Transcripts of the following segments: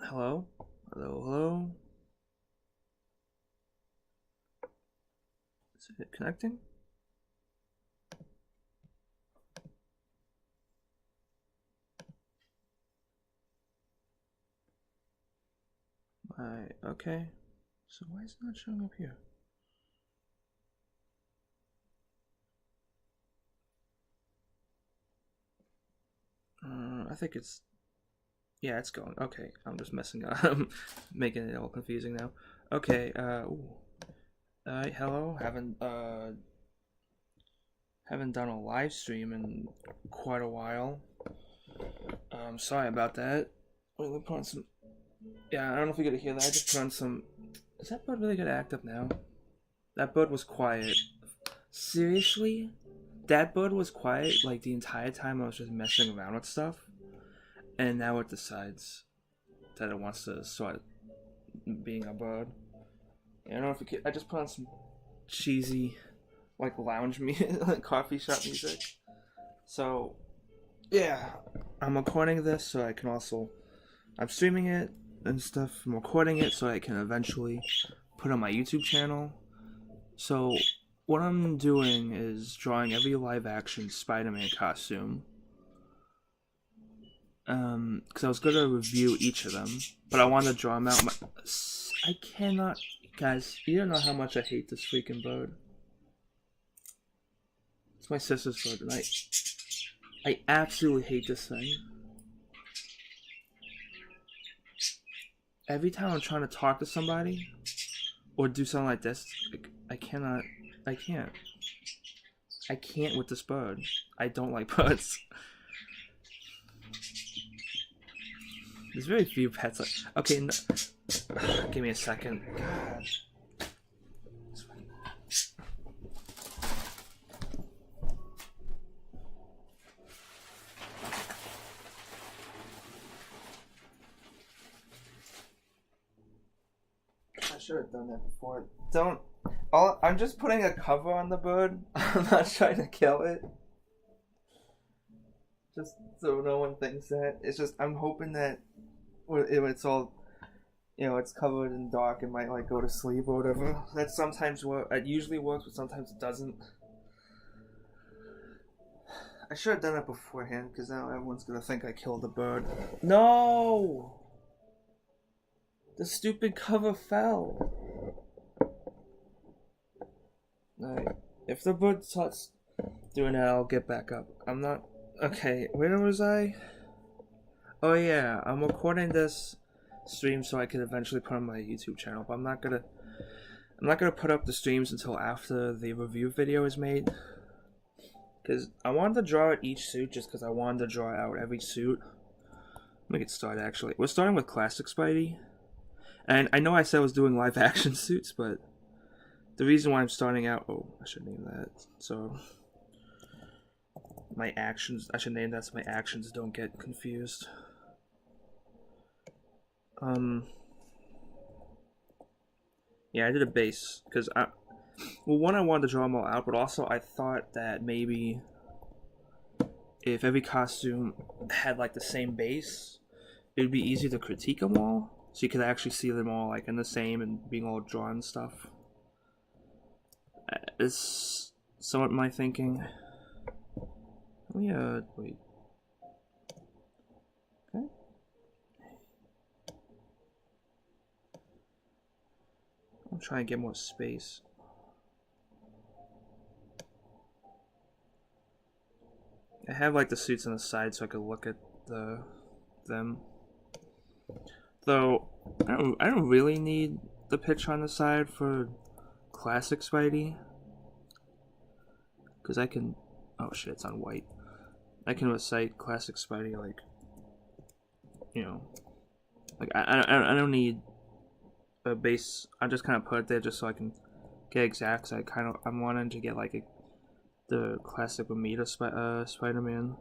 Hello? Hello, hello? Is it connecting? Okay. So why is it not showing up here? I think it's... Yeah, it's going. Okay, I'm just messing up. I'm making it all confusing now. Okay, Alright, hello. Haven't done a live stream in quite a while. Sorry about that. Wait, let me put on some... Yeah, I don't know if you could hear that. I just put on some... Is that bird really gonna act up now? That bird was quiet. Seriously? That bird was quiet like the entire time I was just messing around with stuff. And now it decides that it wants to start being a bird. I don't know if you could... I just put on some cheesy, like, lounge music, like coffee shop music. So, yeah. I'm recording this so I can also... I'm streaming it and stuff. I'm recording it so I can eventually put on my YouTube channel. So, what I'm doing is drawing every live-action Spider-Man costume. Because I was going to review each of them, but I wanted to draw them out. I cannot... Guys, you don't know how much I hate this freaking bird. It's my sister's bird, and I absolutely hate this thing. Every time I'm trying to talk to somebody, or do something like this, I can't with this bird. I don't like birds. There's very few pets like... Okay, no, give me a second. God. I should have done that before. I'm just putting a cover on the bird. I'm not trying to kill it. Just so no one thinks that. It's just, I'm hoping that when it's all, it's covered in dark, it might like go to sleep or whatever. That sometimes it usually works, but sometimes it doesn't. I should have done it beforehand, because now everyone's gonna think I killed the bird. No! The stupid cover fell. Alright, if the bird starts doing that, I'll get back up. I'm not... Okay, where was I? Oh yeah, I'm recording this stream so I can eventually put on my YouTube channel, but I'm not gonna put up the streams until after the review video is made. Because I wanted to draw out each suit just because I wanted to draw out every suit. Let me get started actually. We're starting with Classic Spidey. And I know I said I was doing live action suits, but the reason why I'm starting out... Oh, I should name that. So, my actions... I should name that so my actions don't get confused. Yeah, I did a base, because well, one, I wanted to draw them all out, but also I thought that maybe if every costume had like the same base, it would be easy to critique them all. So you could actually see them all like in the same and being all drawn and stuff. It's somewhat my thinking. Oh yeah, wait. Okay. I'm trying to get more space. I have like the suits on the side so I could look at them. Though I don't really need the picture on the side for Classic Spidey, because I can... Oh shit, it's on white. I can recite Classic Spidey like, like I don't need a base. I just kind of put it there just so I can get exact. So I'm wanting to get like the classic Romita Spider-Man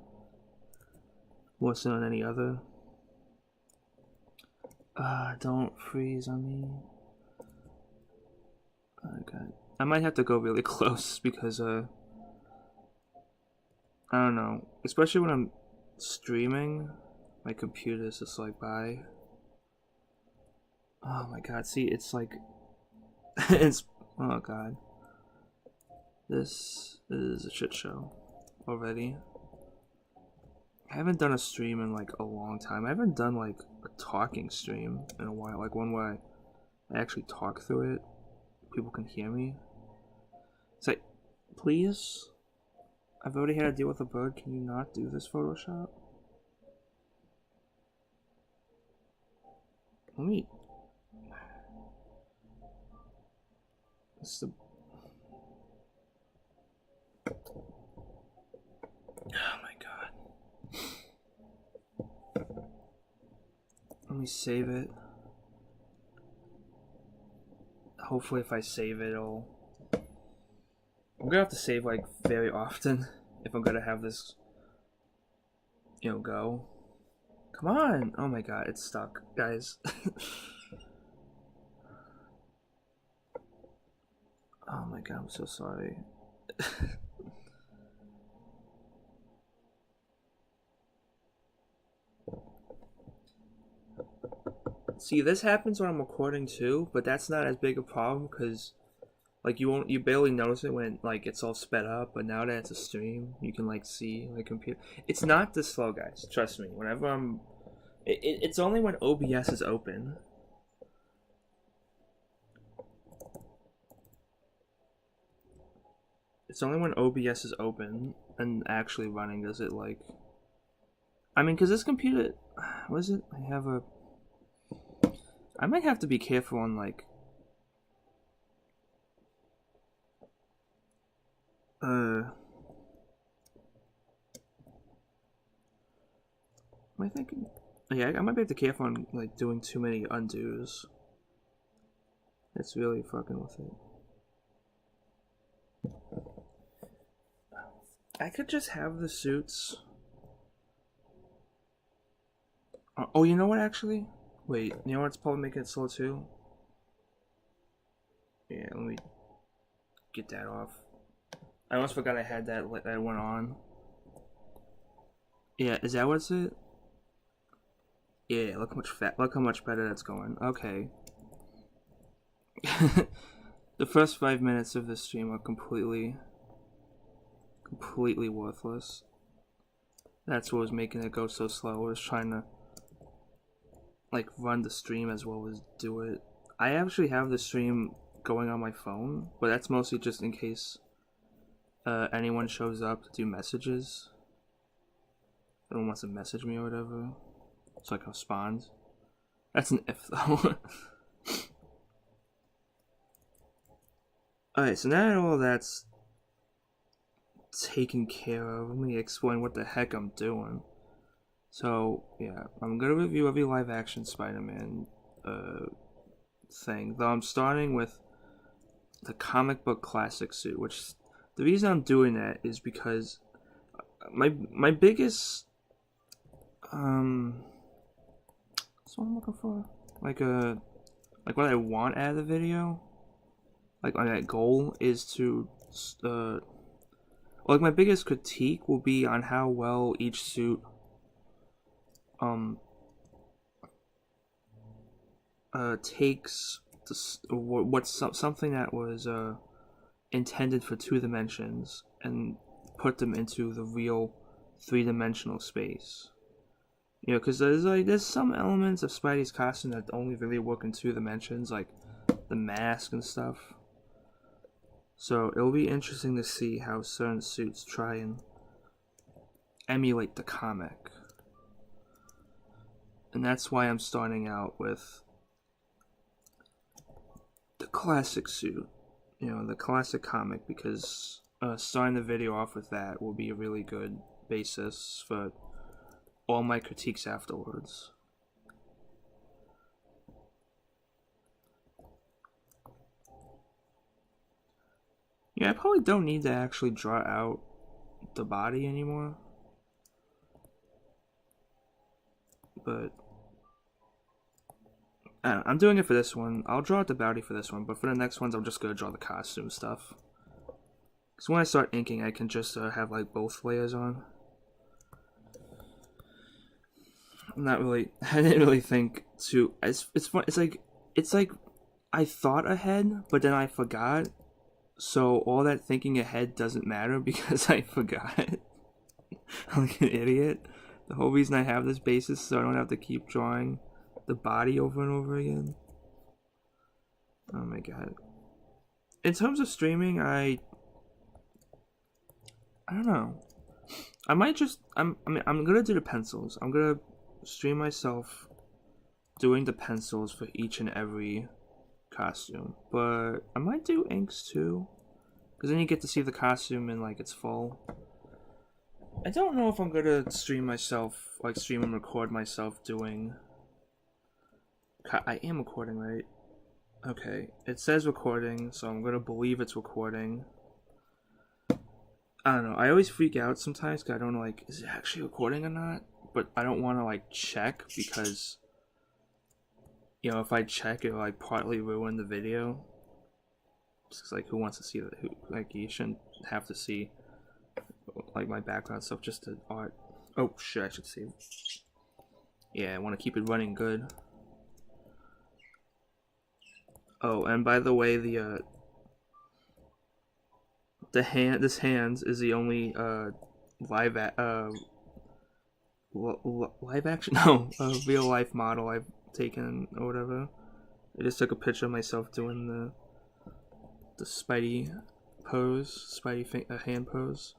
more so than any other. Don't freeze on me. Okay. I might have to go really close because, I don't know. Especially when I'm streaming, My computer's just like, bye. Oh my god, see, it's like, it's, oh god. This is a shit show already. I haven't done a stream in like a long time. I haven't done like a talking stream in a while, like one where I actually talk through it. People can hear me. It's like, please? I've already had to deal with a bird. Can you not do this Photoshop? Let me... It's the... Oh my god. Let me save it. Hopefully if I save it, it'll... I'm gonna have to save like very often if I'm gonna have this, you know, go. Come on! Oh my god, it's stuck, guys. Oh my god, I'm so sorry. See, this happens when I'm recording too, but that's not as big a problem because like you barely notice it when like it's all sped up, but now that it's a stream, you can like see my computer. It's not this slow, guys. Trust me. Whenever I'm, it's only when OBS is open. It's only when OBS is open and actually running does it like. I mean, cause this computer, what is it? I might have to be careful on like. Am I thinking? Yeah, I might be careful on like doing too many undos. It's really fucking with it. I could just have the suits. Oh, you know what? Actually, wait. You know what's probably making it slow too? Yeah, let me get that off. I almost forgot I had that one on. Yeah, is that what's it? Yeah, look how much better that's going. Okay. The first 5 minutes of this stream are completely worthless. That's what was making it go so slow. I was trying to like run the stream as well as do it. I actually have the stream going on my phone, but that's mostly just in case anyone shows up to do messages. Anyone wants to message me or whatever, so I can respond. That's an if though. Alright, so now that all that's taken care of, let me explain what the heck I'm doing. So, yeah, I'm gonna review every live action Spider-Man thing, though I'm starting with the comic book classic suit, which the reason I'm doing that is because my biggest what's what I'm looking for? Like what I want out of the video, like my goal is to like my biggest critique will be on how well each suit takes something that was intended for 2 dimensions and put them into the real 3-dimensional space. You know, because there's some elements of Spidey's costume that only really work in 2 dimensions, like the mask and stuff. So it'll be interesting to see how certain suits try and emulate the comic. And that's why I'm starting out with the classic suit, you know, the classic comic, because starting the video off with that will be a really good basis for all my critiques afterwards. Yeah, I probably don't need to actually draw out the body anymore. But I don't know, I'm doing it for this one. I'll draw out the body for this one, but for the next ones, I'm just gonna draw the costume stuff. Because when I start inking, I can just have like both layers on. I'm not really. I didn't really think to. It's fun. It's like I thought ahead, but then I forgot. So all that thinking ahead doesn't matter because I forgot. I'm like an idiot. The whole reason I have this basis so I don't have to keep drawing the body over and over again. Oh my god. In terms of streaming, I don't know. I might just I'm gonna do the pencils. I'm gonna stream myself doing the pencils for each and every costume. But I might do inks too. Because then you get to see the costume in like its full. I don't know if I'm gonna stream myself, like stream and record myself doing. I am recording, right? Okay, it says recording, so I'm gonna believe it's recording. I don't know. I always freak out sometimes because I don't know, like, is it actually recording or not? But I don't want to like check because, you know, if I check, it'll like partly ruin the video. It's like, who wants to see that? Who, like, you shouldn't have to see like my background stuff, just the art. Oh shit, I should save. Yeah, I want to keep it running good. Oh, and by the way, this hand is the only live live action no real life model I've taken or whatever. I just took a picture of myself doing the Spidey pose, hand pose.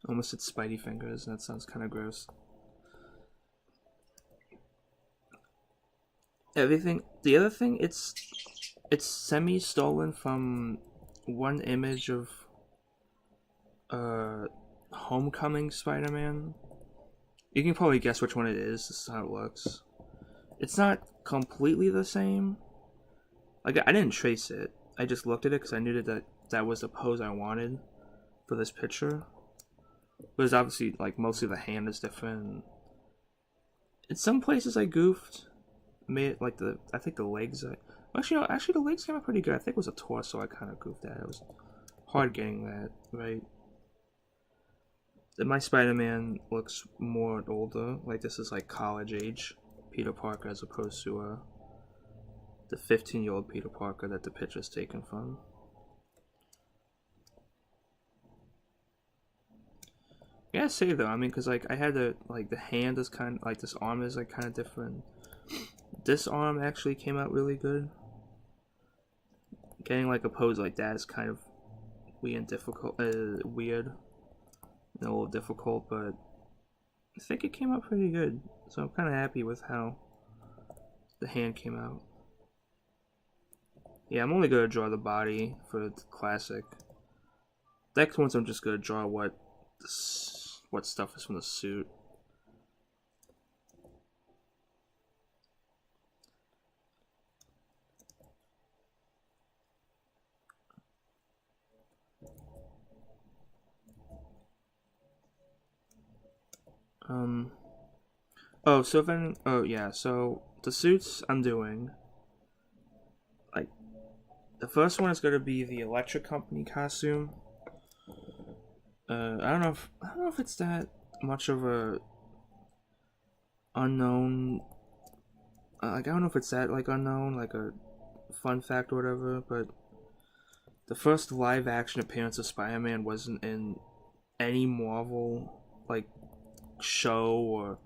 Almost said Spidey fingers. That sounds kind of gross. Everything. The other thing, it's semi-stolen from one image of Homecoming Spider-Man. You can probably guess which one it is. This is how it looks. It's not completely the same. Like, I didn't trace it. I just looked at it because I knew that was the pose I wanted for this picture. But it's obviously, like, mostly the hand is different. In some places I goofed. Made it like I think the legs. Actually, the legs came out pretty good. I think it was a torso I kind of goofed at. It was hard getting that right. My Spider-Man looks more older. Like, this is like college age Peter Parker as opposed to the 15-year-old Peter Parker that the picture's taken from. I gotta say though, I mean, cause like I had the hand is kind of like, this arm is like kind of different. This arm actually came out really good. Getting like a pose like that is kind of weird and difficult. Weird, and a little difficult, but I think it came out pretty good. So I'm kind of happy with how the hand came out. Yeah, I'm only gonna draw the body for the classic. Next ones I'm just gonna draw what stuff is from the suit. Oh, so then, oh yeah, so the suits I'm doing, like, the first one is gonna be the Electric Company costume. I don't know if it's that much of a unknown. Like, I don't know if it's that like unknown, like a fun fact or whatever. But the first live action appearance of Spider-Man wasn't in any Marvel like show or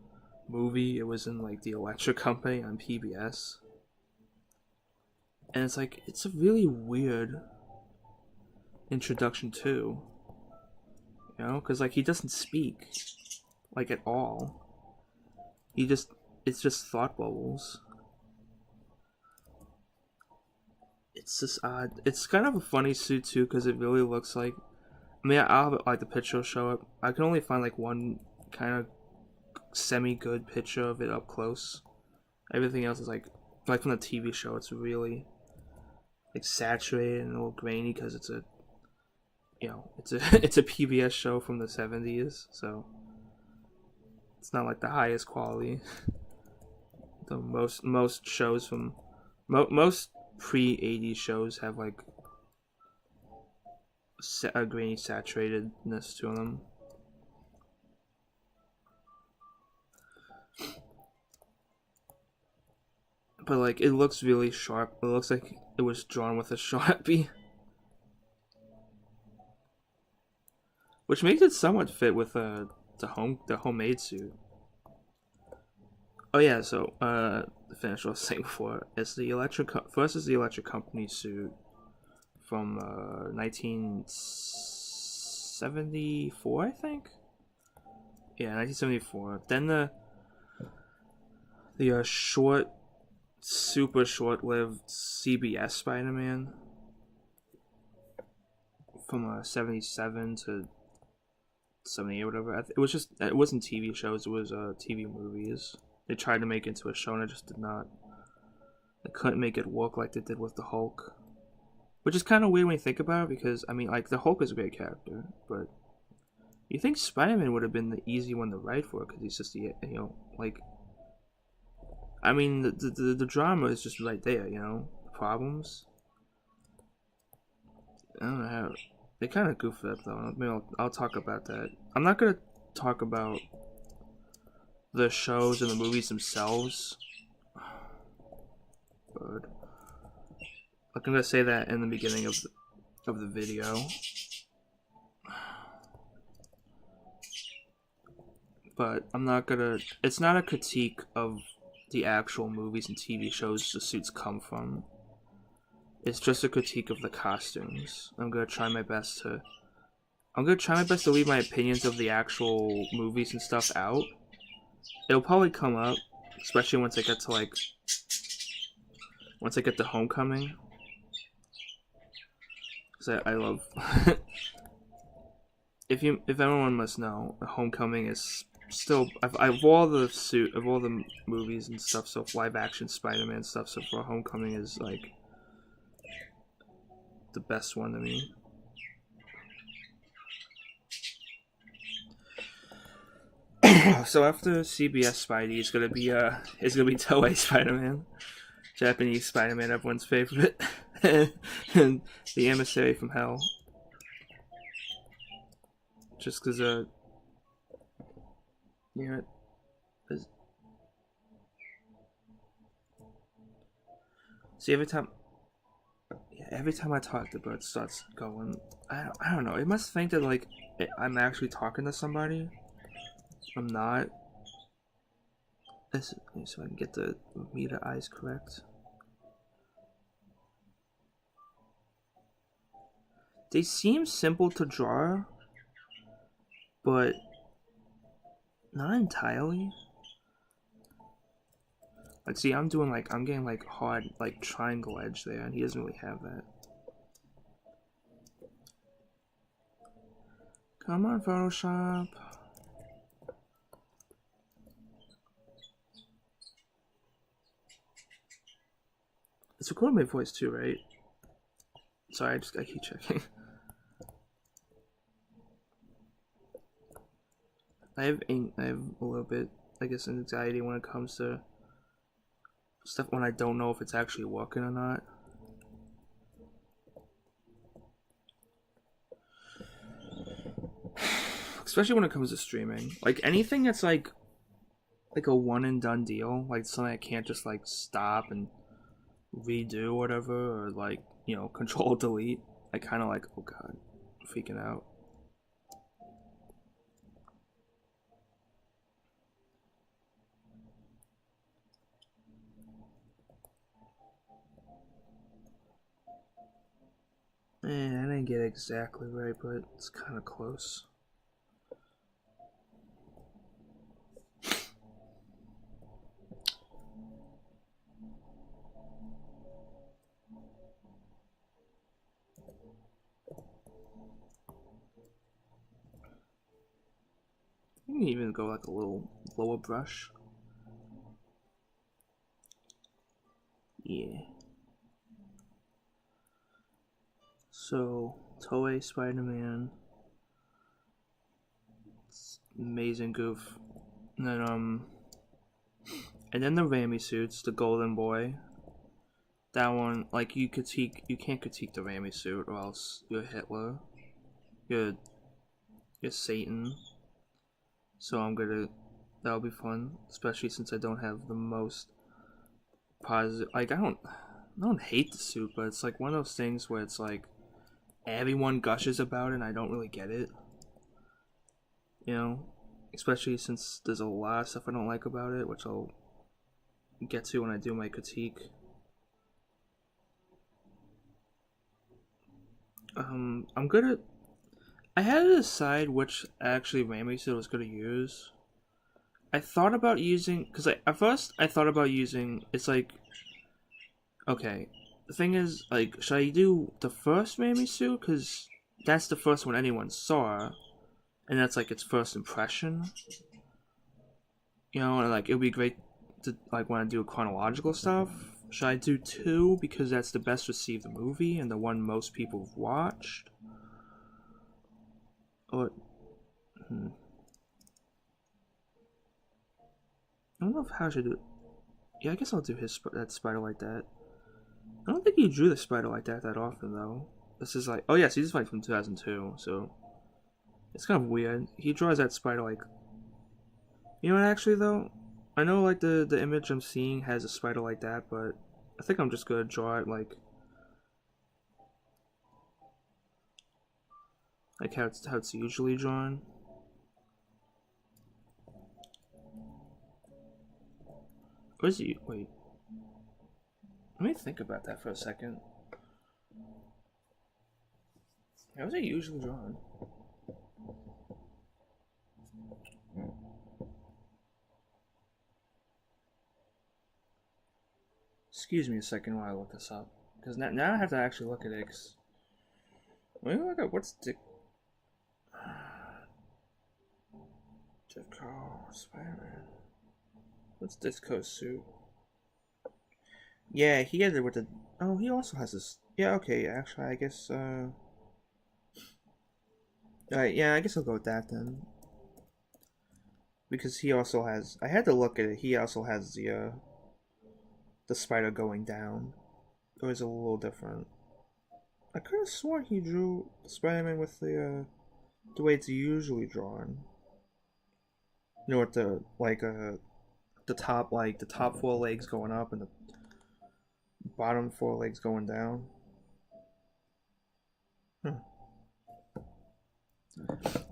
movie. It was in like the Electric Company on PBS, and it's like, it's a really weird introduction too. You know, because like, he doesn't speak like at all. It's just thought bubbles. It's just odd. It's kind of a funny suit too, because it really looks like, I mean, I'll have like the picture show up. I can only find like one kind of semi-good picture of it up close. Everything else is like from the TV show, it's really like saturated and a little grainy because it's a, you know, it's a PBS show from the 70s, so it's not like the highest quality. The most shows from most pre-80s shows have like a grainy saturatedness to them. But like, it looks really sharp. It looks like it was drawn with a sharpie, which makes it somewhat fit with the homemade suit. Oh yeah, so to finish what I was saying before, it's the first is the electric company suit from 1974, I think. Yeah, 1974. Then the super short-lived CBS Spider-Man from 77 to 78 or whatever. It wasn't TV shows, it was TV movies. They tried to make it into a show and it just did not. They couldn't make it work like they did with the Hulk. Which is kind of weird when you think about it, because, I mean, like, the Hulk is a great character, but you think Spider-Man would have been the easy one to write for, because he's just the, like, I mean, the drama is just right there, the problems. I don't know how, they kind of goof it up, though. Maybe I'll talk about that. I'm not going to talk about the shows and the movies themselves. But I'm gonna say that in the beginning of the video. But I'm not gonna. It's not a critique of the actual movies and TV shows the suits come from. It's just a critique of the costumes. I'm gonna try my best to leave my opinions of the actual movies and stuff out. It'll probably come up, especially once I get to Homecoming. Because I love if everyone must know, Homecoming is still of all the movies and stuff, so live action Spider-Man stuff, so far Homecoming is like the best one to me. So after CBS Spidey, it's gonna be Toei Spider-Man, Japanese Spider-Man, everyone's favorite, and the Emissary from Hell. Just because see, every time I talk, the bird starts going. I don't know. It must think that like I'm actually talking to somebody. I'm not. So I can get the meter eyes correct. They seem simple to draw, but not entirely. Like, see, I'm getting like hard like triangle edge there, and he doesn't really have that. Come on, Photoshop. It's recording my voice too, right? Sorry, I keep checking. I have a little bit, I guess, anxiety when it comes to stuff when I don't know if it's actually working or not. Especially when it comes to streaming. Like anything that's like a one and done deal, like something I can't just like stop and redo whatever, or like, control delete. I kind of like, oh god, I'm freaking out. Man, I didn't get it exactly right, but it's kind of close. You can even go like a little lower brush. Yeah. So, Toei Spider-Man. Amazing goof. And then the Raimi suits, the Golden Boy. That one, like, you can't critique the Raimi suit, or else you're Hitler. You're Satan. So that'll be fun, especially since I don't have the most positive. Like, I don't hate the suit, but it's like one of those things where it's like everyone gushes about it and I don't really get it. You know? Especially since there's a lot of stuff I don't like about it, which I'll get to when I do my critique. I'm good at... I had to decide which actually Rami suit I was going to use. I thought about using... Because at first I thought about using... It's like... Okay. The thing is, like, should I do the first Rami suit? Because that's the first one anyone saw. And that's like its first impression. You know, and like it would be great to like when I do chronological stuff. Should I do 2 because that's the best received movie and the one most people have watched? Or I don't know how I should do it. Yeah, I guess I'll do that spider like that. I don't think he drew the spider like that often though. This is like, oh yes, he's like from 2002, so it's kind of weird. He draws that spider like... You know what, actually, though? I know, like, the image I'm seeing has a spider like that, but I think I'm just gonna draw it, like how it's usually drawn. Where's he? Wait. Let me think about that for a second. How is it usually drawn? Excuse me a second while I look this up. Because now I have to actually look at it. Let me look at what's Picarto, Spider-Man. What's Disco's suit? Yeah, he has it with the... Oh, he also has this... Yeah, okay, actually, I guess, Alright, yeah, I guess I'll go with that then. Because he also has... I had to look at it. He also has the spider going down. It was a little different. I could have sworn he drew Spider-Man with the way it's usually drawn. You know, with the top, like the top 4 legs going up and the bottom 4 legs going down. I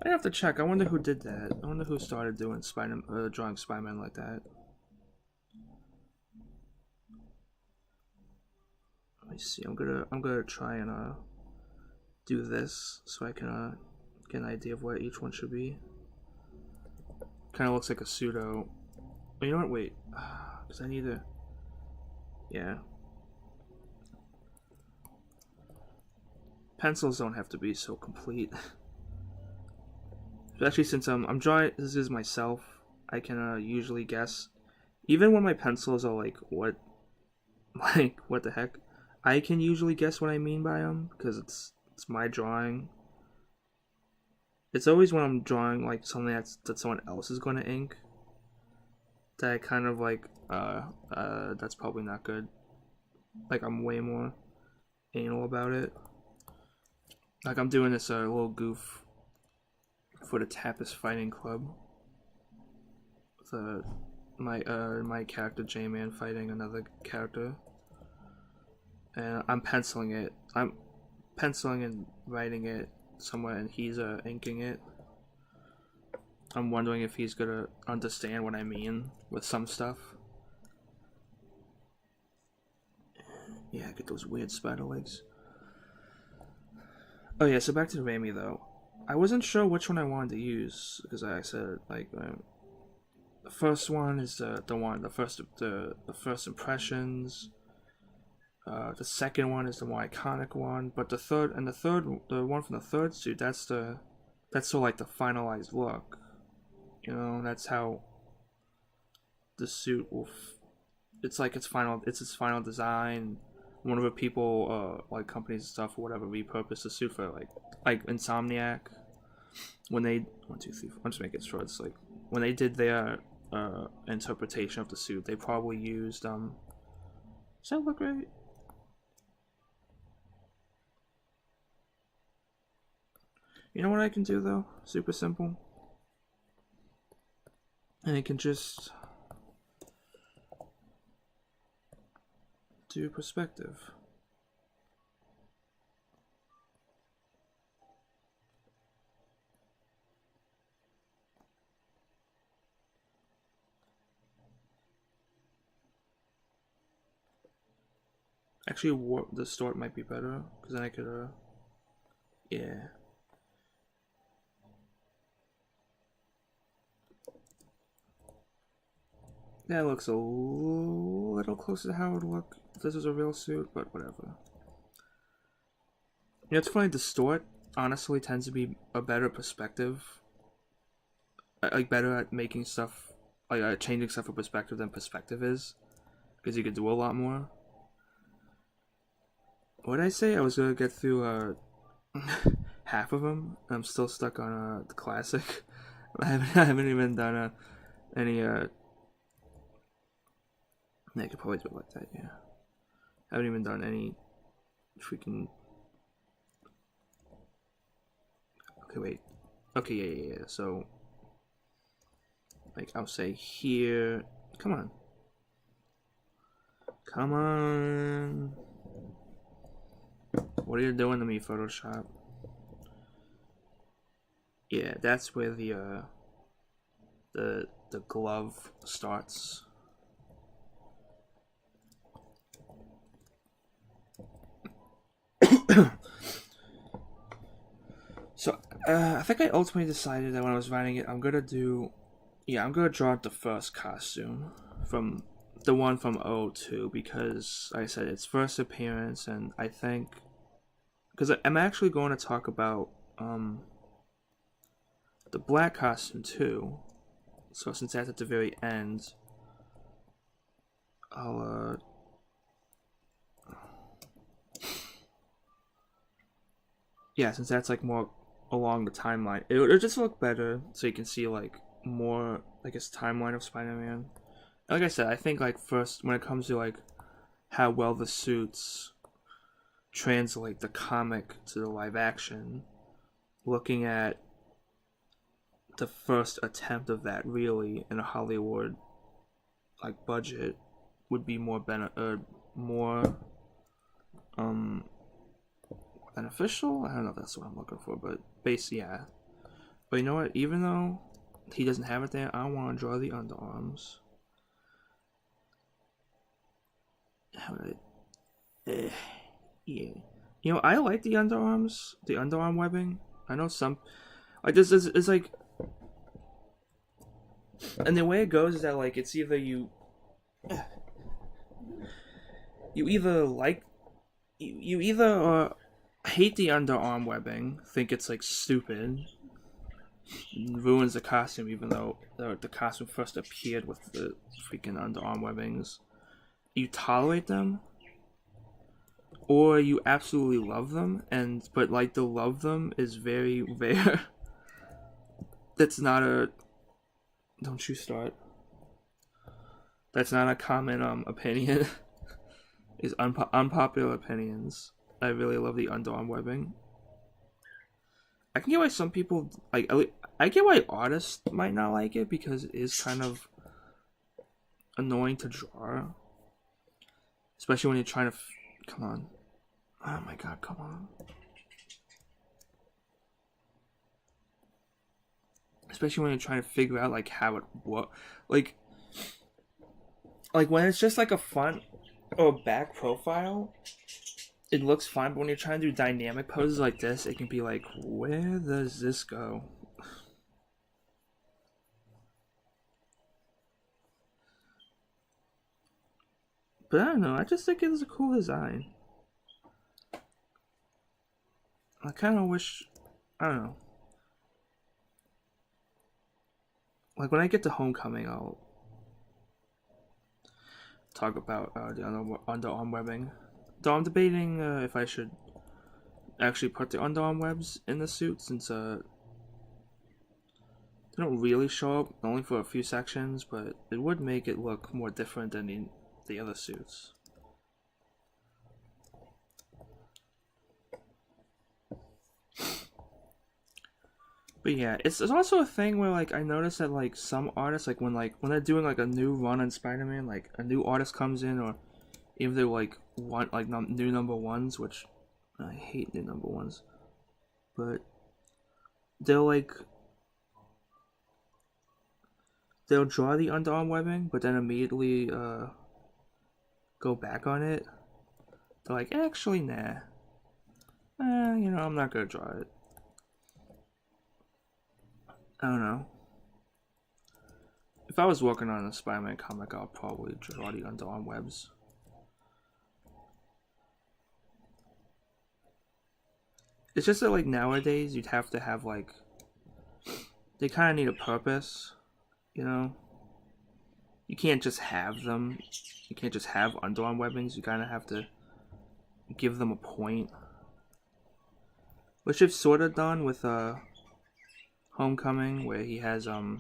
have to check. I wonder who did that. I wonder who started doing drawing Spider-Man like that. Let me see. I'm gonna try and do this so I can get an idea of what each one should be. Kind of looks like a pseudo. Oh, you know what? Wait, because I need to. Yeah. Pencils don't have to be so complete. Especially since I'm drawing. This is myself. I can usually guess, even when my pencils are like what the heck. I can usually guess what I mean by them because it's my drawing. It's always when I'm drawing like something that someone else is going to ink that I kind of like that's probably not good. Like I'm way more anal about it. Like I'm doing this little goof for the Tapis Fighting Club. With my character J-Man fighting another character. And I'm penciling it. I'm penciling and writing it somewhere, and he's inking it. I'm wondering if he's gonna understand what I mean with some stuff. Yeah, get those weird spider legs. Oh yeah, so back to the Rami though. I wasn't sure which one I wanted to use because I said like the first one is the first impressions. The second one is the more iconic one, but the one from the third suit, that's sort of like the finalized look. You know, that's how the suit will. It's like its final design. Whenever people, like companies and stuff or whatever, repurpose the suit for like Insomniac, when they 1, 2, 3, 4, I'm just making sure it's like when they did their interpretation of the suit, they probably used Does that look right? You know what I can do though? Super simple. And I can just do perspective. Actually, warp the start might be better, because then I could, yeah. That looks a little closer to how it would look if this was a real suit, but whatever. You know, it's funny, distort honestly tends to be a better perspective. Like, better at making stuff, like, changing stuff for perspective than perspective is. Because you could do a lot more. What did I say? I was gonna get through, half of them. I'm still stuck on, the classic. I haven't even done, any, I could probably do it like that, yeah. I haven't even done any freaking... Okay, wait. Okay, yeah. So, like, I'll say here... Come on. Come on. What are you doing to me, Photoshop? Yeah, that's where the glove starts. So, I think I ultimately decided that when I was writing it, I'm gonna draw the first costume from the one from 02 because, like I said, it's first appearance, and I think, because I'm actually going to talk about, the black costume too, so since that's at the very end, I'll, yeah, since that's like more along the timeline, it'll just look better so you can see like more, I guess, timeline of Spider-Man. Like I said, I think like first when it comes to like how well the suits translate the comic to the live action, looking at the first attempt of that really in a Hollywood like budget would be more beneficial? I don't know if that's what I'm looking for, but basically, yeah. But you know what? Even though he doesn't have it there, I want to draw the underarms. How would I... yeah. You know, I like the underarms, the underarm webbing. I know some... Like, this is it's like... And the way it goes is that, like, it's either you... You either like... You either... hate the underarm webbing, think it's like stupid, ruins the costume even though the costume first appeared with the freaking underarm webbings. You tolerate them, or you absolutely love them, but like the love them is very rare. That's not a... Don't you start. That's not a common opinion. Is unpopular opinions. I really love the underarm webbing. I can get why some people like. I get why artists might not like it because it is kind of annoying to draw, especially when you're trying to. Come on, oh my god, come on. Especially when you're trying to figure out like how it works, like when it's just like a front or back profile. It looks fine, but when you're trying to do dynamic poses like this, it can be like, where does this go? But I don't know, I just think it was a cool design. I kind of wish, I don't know. Like when I get to Homecoming, I'll talk about the underarm webbing. Though I'm debating if I should actually put the underarm webs in the suit since they don't really show up, only for a few sections, but it would make it look more different than the other suits. But yeah, it's also a thing where like I noticed that like some artists, like when they're doing like a new run on Spider-Man, like a new artist comes in, or Even if they were like new number ones, which I hate new number ones, but they'll draw the underarm webbing, but then immediately go back on it. They're like, actually, nah. I'm not gonna draw it. I don't know. If I was working on a Spider-Man comic, I'll probably draw the underarm webs. It's just that, like, nowadays, you'd have to have, like, they kind of need a purpose, you know? You can't just have them. You can't just have underarm webbings. You kind of have to give them a point. Which they've sort of done with, Homecoming, where he has, what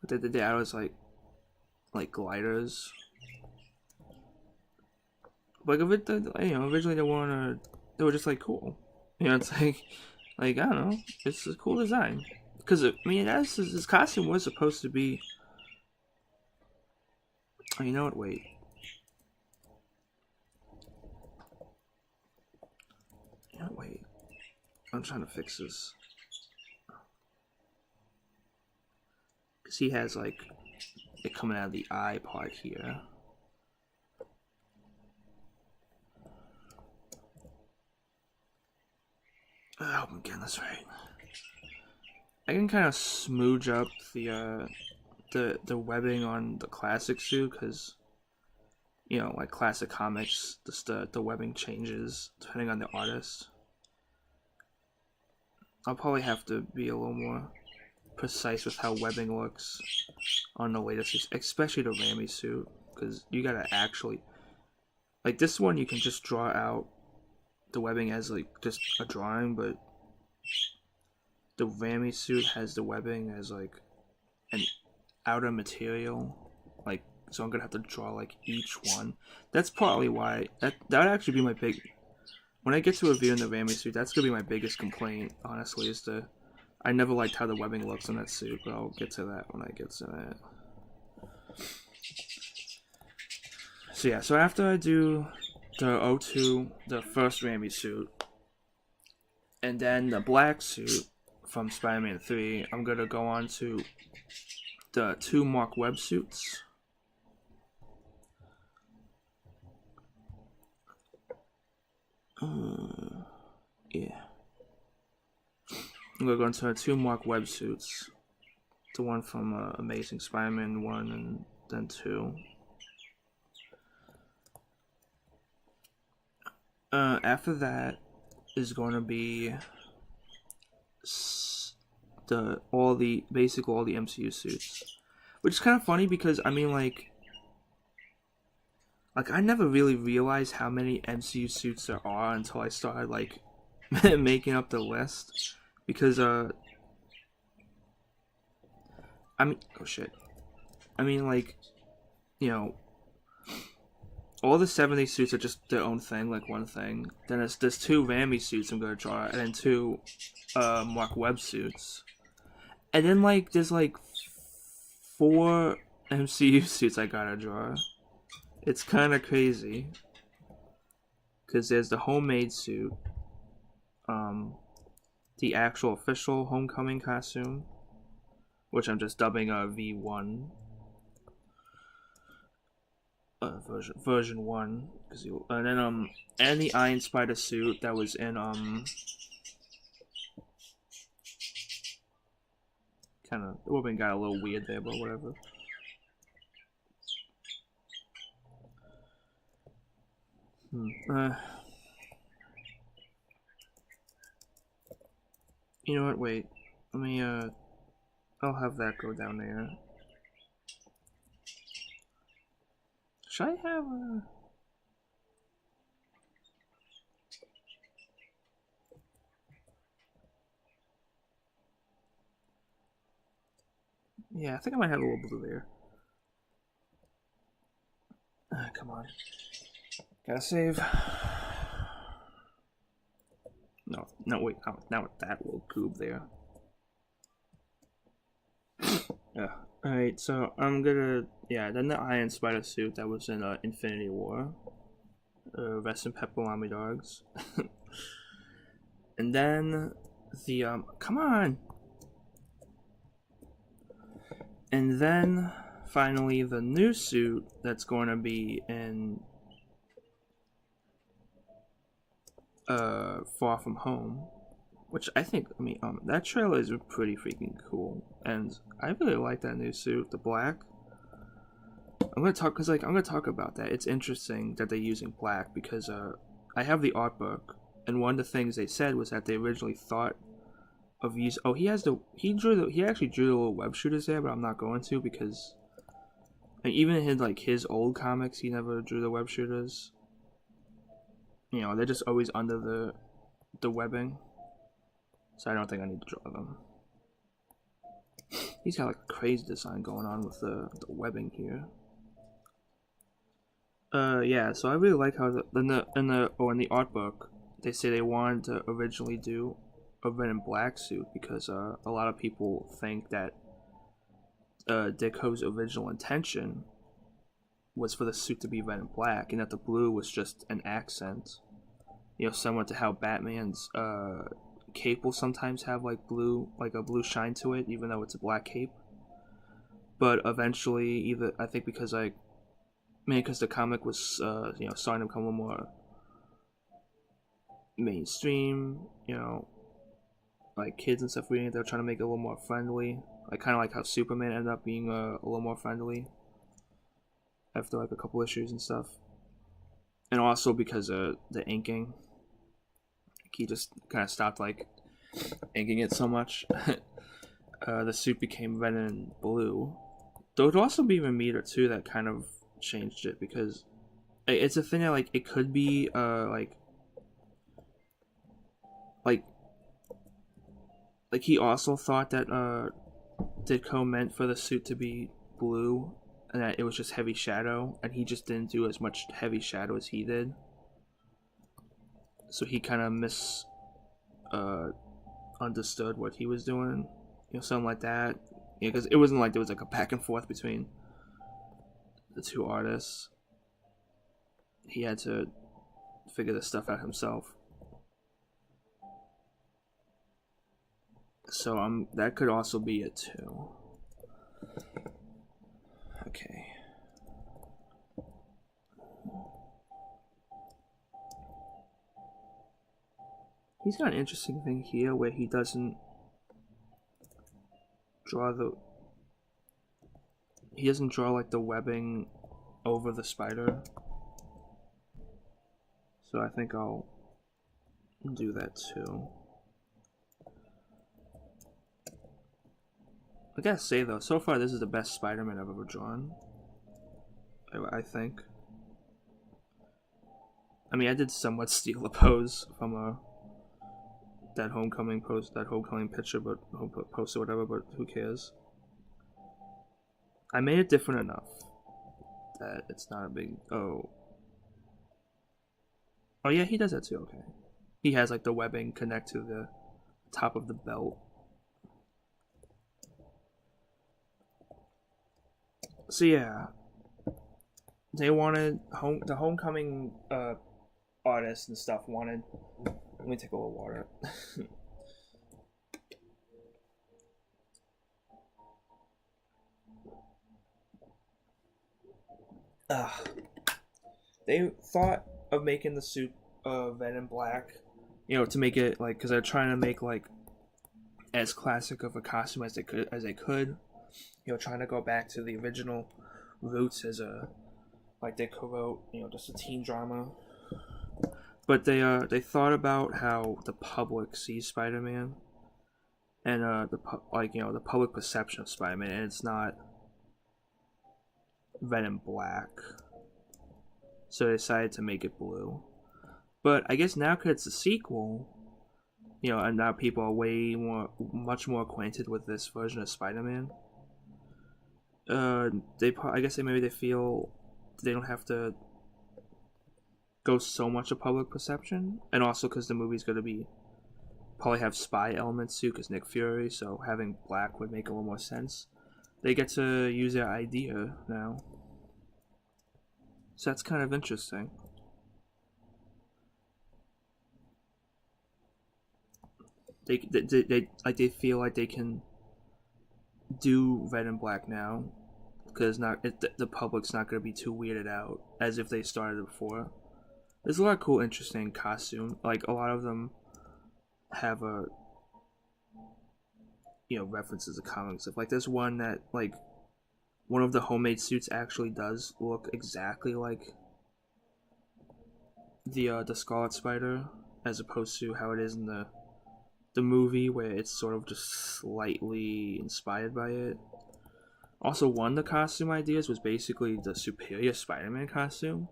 they did there was, like gliders. Like, originally they were just, like, cool. It's like, I don't know, it's a cool design. Because, I mean, his costume was supposed to be... Oh, you know what, wait. Wait. I'm trying to fix this. Because he has, like, it coming out of the eye part here. I hope I'm getting this right. I can kind of smooge up the webbing on the classic suit, because, like classic comics, the webbing changes depending on the artist. I'll probably have to be a little more precise with how webbing looks on the latest, especially the Rami suit, because you gotta actually, like, this one you can just draw out the webbing as, like, just a drawing, but the Rami suit has the webbing as, like, an outer material, like, so I'm gonna have to draw, like, each one. That's probably why that would actually be my big, when I get to reviewing the Rami suit, that's gonna be my biggest complaint, honestly, is I never liked how the webbing looks on that suit, but I'll get to that when I get to that. So yeah, so after I do the O2, the first Rami suit, and then the black suit from Spider-Man 3, I'm gonna go on to the 2 Mark Webb suits. Yeah. I'm gonna go into 2 Mark Webb suits. The one from Amazing Spider-Man 1 and then 2. After that is going to be all the MCU suits, which is kind of funny because, I mean, like I never really realized how many MCU suits there are until I started, like, making up the list, because I mean, oh shit, I mean, like, all the 70 suits are just their own thing, like one thing. Then there's 2 Rami suits I'm gonna draw, and then 2 Mark Webb suits. And then, like, there's, like, 4 MCU suits I gotta draw. It's kind of crazy. Because there's the homemade suit. The actual official Homecoming costume, which I'm just dubbing a V1. Version 1, and then and the Iron Spider suit that was in kind of, the woman got a little weird there, but whatever. You know what? Wait, let me I'll have that go down there. Should I have a... Yeah, I think I might have a little blue there. Come on. Gotta save. No, wait. Not with that little goob there. Yeah, Alright, so I'm gonna, yeah, then the Iron Spider suit that was in Infinity War. Rest in Pepperami Dogs. And then the, come on! And then, finally, the new suit that's going to be in Far From Home. Which I think, I mean, that trailer is pretty freaking cool. And I really like that new suit, the black. I'm gonna talk about that. It's interesting that they're using black because I have the art book, and one of the things they said was that they originally thought of use. Oh, he actually drew the little web shooters there, but I'm not going to because like, even in his old comics, he never drew the web shooters. You know, they're just always under the webbing, so I don't think I need to draw them. He's got like a crazy design going on with the webbing here. Yeah, so I really like how in the art book they say they wanted to originally do a red and black suit because a lot of people think that Ditko's original intention was for the suit to be red and black, and that the blue was just an accent. You know, similar to how Batman's cape will sometimes have like a blue shine to it, even though it's a black cape. But eventually, I think because the comic was starting to become a little more mainstream, you know, like kids and stuff reading it, they're trying to make it a little more friendly, like kind of like how Superman ended up being a little more friendly after like a couple issues and stuff. And also because of the inking, he just kind of stopped like inking it so much. The suit became red and blue. There would also be Romita too that kind of changed it because it's a thing that like it could be like he also thought that Ditko meant for the suit to be blue and that it was just heavy shadow, and he just didn't do as much heavy shadow as he did. So he kind of understood what he was doing, you know, something like that. Yeah, because it wasn't like there was like a back and forth between the two artists. He had to figure this stuff out himself. So that could also be it too. Okay. He's got an interesting thing here where he doesn't draw like the webbing over the spider. So I think I'll do that too. I gotta say though, so far this is the best Spider-Man I've ever drawn. I think. I mean, I did somewhat steal a pose from that homecoming picture, but post or whatever. But who cares? I made it different enough that it's not a big. Oh yeah, he does that too. Okay, he has like the webbing connect to the top of the belt. So yeah, they wanted the homecoming artists and stuff wanted. Let me take a little water. They thought of making the suit red and black, you know, to make it like, because they're trying to make like as classic of a costume as they could. You know, trying to go back to the original roots as like they co-wrote, you know, just a teen drama. But they thought about how the public sees Spider-Man, and the public perception of Spider-Man, and it's not red and black. So they decided to make it blue. But I guess now because it's a sequel, you know, and now people are much more acquainted with this version of Spider-Man. I guess maybe they feel they don't have to go so much of public perception, and also because the movie's going to probably have spy elements too, because Nick Fury, so having black would make a little more sense. they get to use their idea now. So that's kind of interesting. They feel like they can do red and black now because the public's not going to be too weirded out as if they started before. There's a lot of cool, interesting costume. Like, a lot of them have references to comics. Like, there's one that, like, one of the homemade suits actually does look exactly like the Scarlet Spider, as opposed to how it is in the movie, where it's sort of just slightly inspired by it. Also, one of the costume ideas was basically the Superior Spider-Man costume,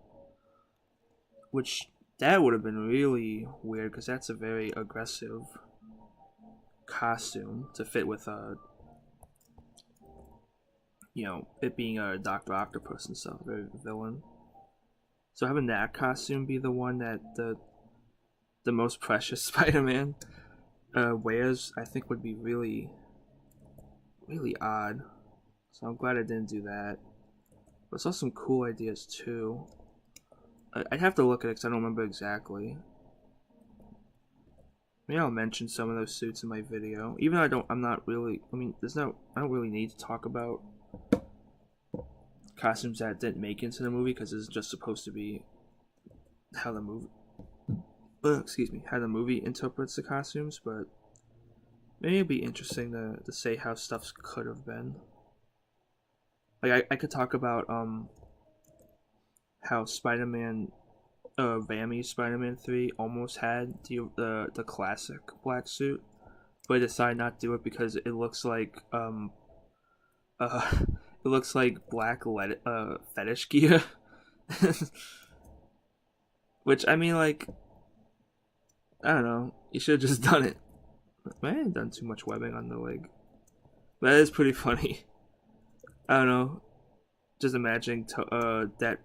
which that would have been really weird because that's a very aggressive costume to fit with it being a Dr. Octopus and stuff, very villain. So having that costume be the one that the most precious Spider-Man wears, I think would be really, really odd. So I'm glad I didn't do that. But I saw some cool ideas too. I'd have to look at it because I don't remember exactly. Maybe I'll mention some of those suits in my video. Even though I don't really need to talk about costumes that didn't make it into the movie because it's just supposed to be how the movie how the movie interprets the costumes, but maybe it'd be interesting to say how stuff could have been. Like, I could talk about how Spider-Man Raimi's Spider-Man 3 almost had the classic black suit, but I decided not to do it because it looks like black fetish gear. Which, I mean, like, I don't know, you should have just done it. I hadn't done too much webbing on the leg. That is pretty funny. I don't know. Just imagining that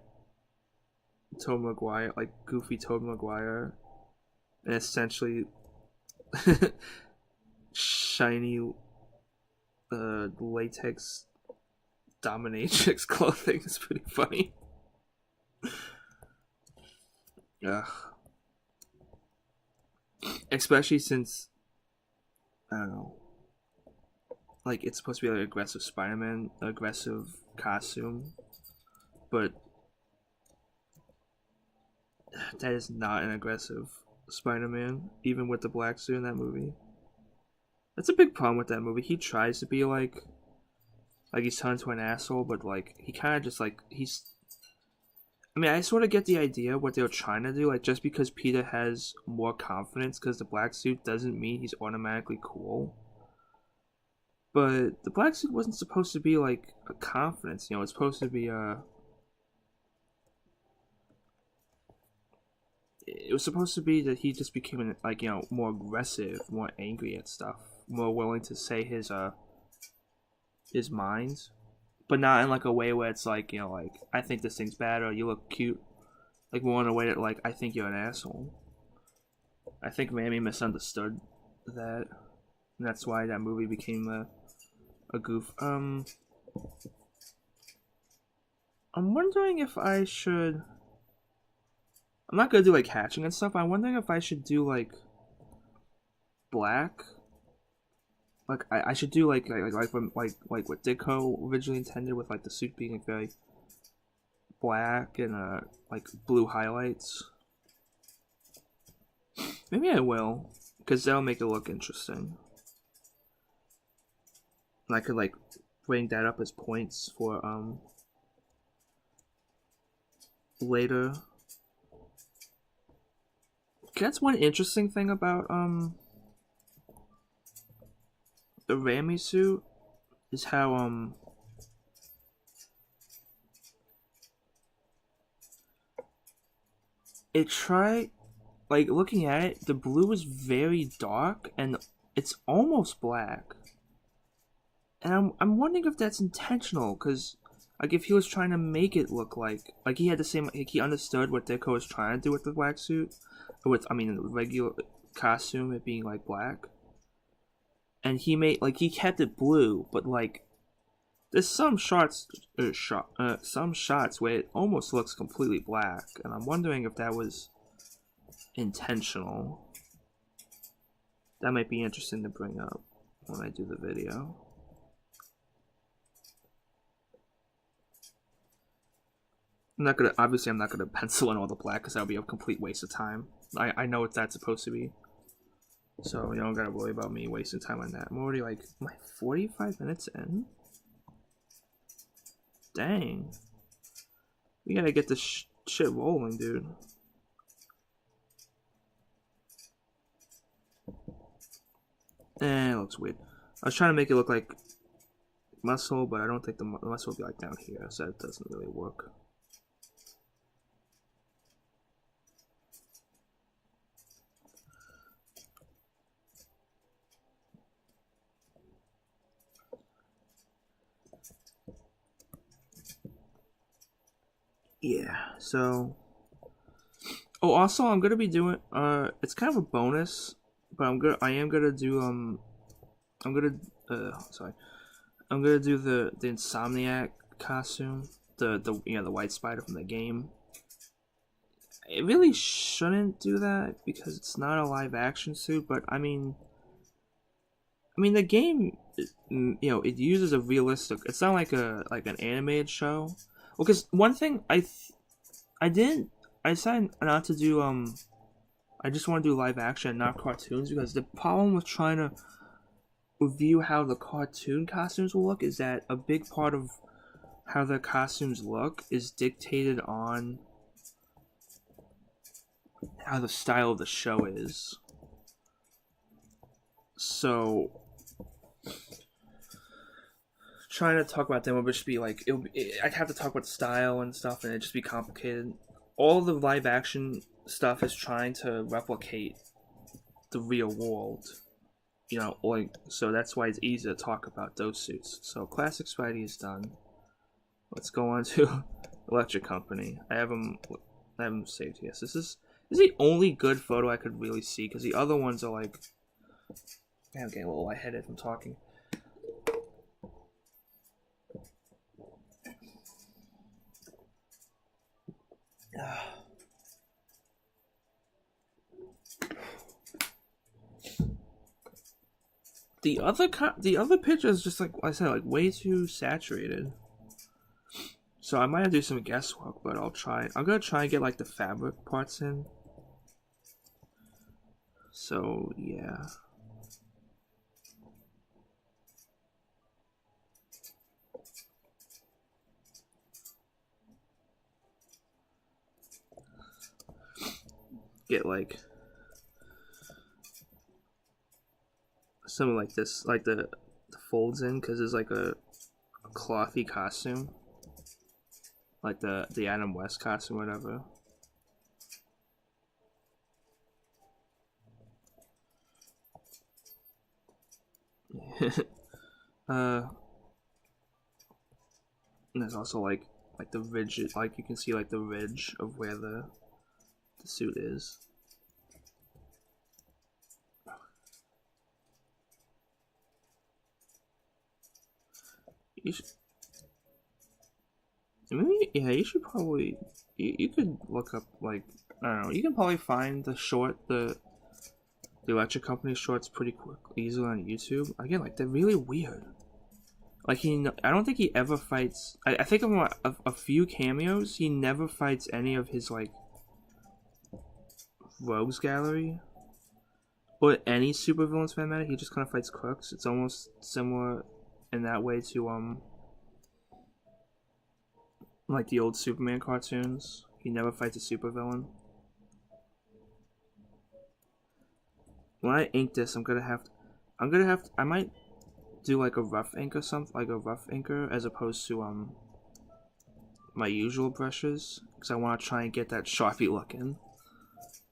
Tobey Maguire, like goofy Tobey Maguire, and essentially shiny latex dominatrix clothing is pretty funny. Ugh. Especially since, I don't know, like, it's supposed to be like aggressive Spider-Man, aggressive costume, but that is not an aggressive Spider-Man, even with the black suit in that movie. That's a big problem with that movie. He tries to be like he's turned into an asshole, but like he kind of just like I mean, I sort of get the idea what they were trying to do. Like, just because Peter has more confidence because the black suit doesn't mean he's automatically cool. But the black suit wasn't supposed to be like a confidence, it's supposed to be it was supposed to be that he just became more aggressive, more angry at stuff, more willing to say his mind, but not in like a way where it's like, like, I think this thing's bad or you look cute, like more in a way that like, I think you're an asshole. I think Raimi misunderstood that, and that's why that movie became a goof. I'm wondering if I should. I'm not gonna do like hatching and stuff. I'm wondering if I should do like black. Like I should do like what Ditko originally intended, with like the suit being like very black and like blue highlights. Maybe I will, because that'll make it look interesting. And I could like bring that up as points for later. That's one interesting thing about the Raimi suit is how it tried, like, looking at it, the blue is very dark and it's almost black. And I'm wondering if that's intentional, because like if he was trying to make it look like he had the same, like, he understood what Ditko was trying to do with the black suit, with the regular costume, it being like black, and he kept it blue, but like There's some shots where it almost looks completely black, and I'm wondering if that was intentional. That might be interesting to bring up when I do the video. Obviously I'm not gonna pencil in all the black because that would be a complete waste of time. I know what that's supposed to be. So you don't gotta worry about me wasting time on that. I'm already like, am I 45 minutes in? Dang. We gotta get this shit rolling, dude. It looks weird. I was trying to make it look like muscle, but I don't think the muscle will be like down here, so that doesn't really work. Yeah, so oh, also I'm gonna be doing it's kind of a bonus, but I'm gonna do the Insomniac costume, the white spider from the game. It really shouldn't do that because it's not a live action suit, but I mean the game, it uses a realistic. It's not like an animated show. Well, because one thing I decided not to do I just want to do live action, not cartoons, because the problem with trying to review how the cartoon costumes will look is that a big part of how the costumes look is dictated on how the style of the show is. So trying to talk about them would just be like I'd have to talk about style and stuff, and it'd just be complicated. All the live action stuff is trying to replicate the real world, so that's why it's easy to talk about those suits. So classic Spidey is done. Let's go on to Electric Company. I have them saved. Yes, this is the only good photo I could really see, because the other ones are like, I'm getting a little lightheaded from talking. The other picture is just like I said, like way too saturated. So I might have to do some guesswork, but I'll try. I'm gonna try and get like the fabric parts in. So yeah. Get like something like this, like the folds in, because it's like a clothy costume, like the Adam West costume, whatever. And there's also like the ridge, like you can see like the ridge of where the suit is. You should, maybe, yeah, you should probably, you could look up, like, I don't know, you can probably find the Electric Company shorts pretty quick, easily on YouTube. Again, like, they're really weird. Like, I don't think he ever fights, I think of a few cameos, he never fights any of his, like, rogues gallery, or any supervillains for that matter. He just kind of fights crooks. It's almost similar in that way to like the old Superman cartoons. He never fights a supervillain. When I ink this, I might do like a rough ink or something, like a rough inker, as opposed to my usual brushes, because I want to try and get that Sharpie look in.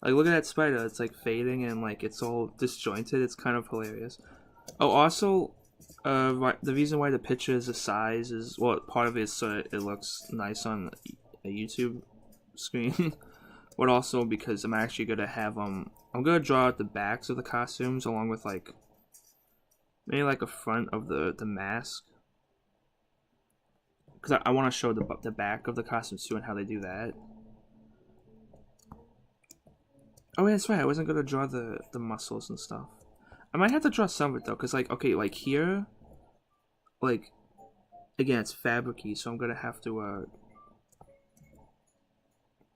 Like, look at that spider, it's like fading and like it's all disjointed. It's kind of hilarious. Oh, also, the reason why the picture is the size is, well, part of it is so it looks nice on a YouTube screen, but also because I'm actually gonna have I'm gonna draw out the backs of the costumes along with like maybe like a front of the mask. because I want to show the back of the costumes too and how they do that. Oh, yeah, that's right. I wasn't gonna draw the muscles and stuff. I might have to draw some of it though, because like, okay, like here, like, again, it's fabric-y, so I'm gonna have to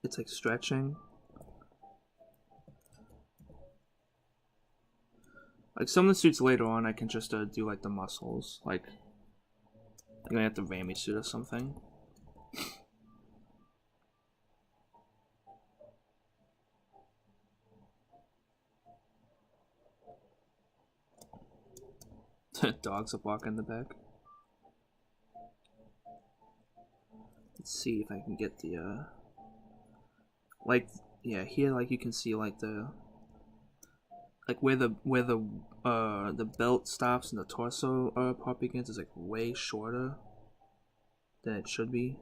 it's like stretching. Like some of the suits later on, I can just do like the muscles. Like I'm gonna have the Ramy suit or something. Dogs are barking in the back. Let's see if I can get the like, yeah, here, like you can see like the where the belt stops and the torso part begins is like way shorter than it should be.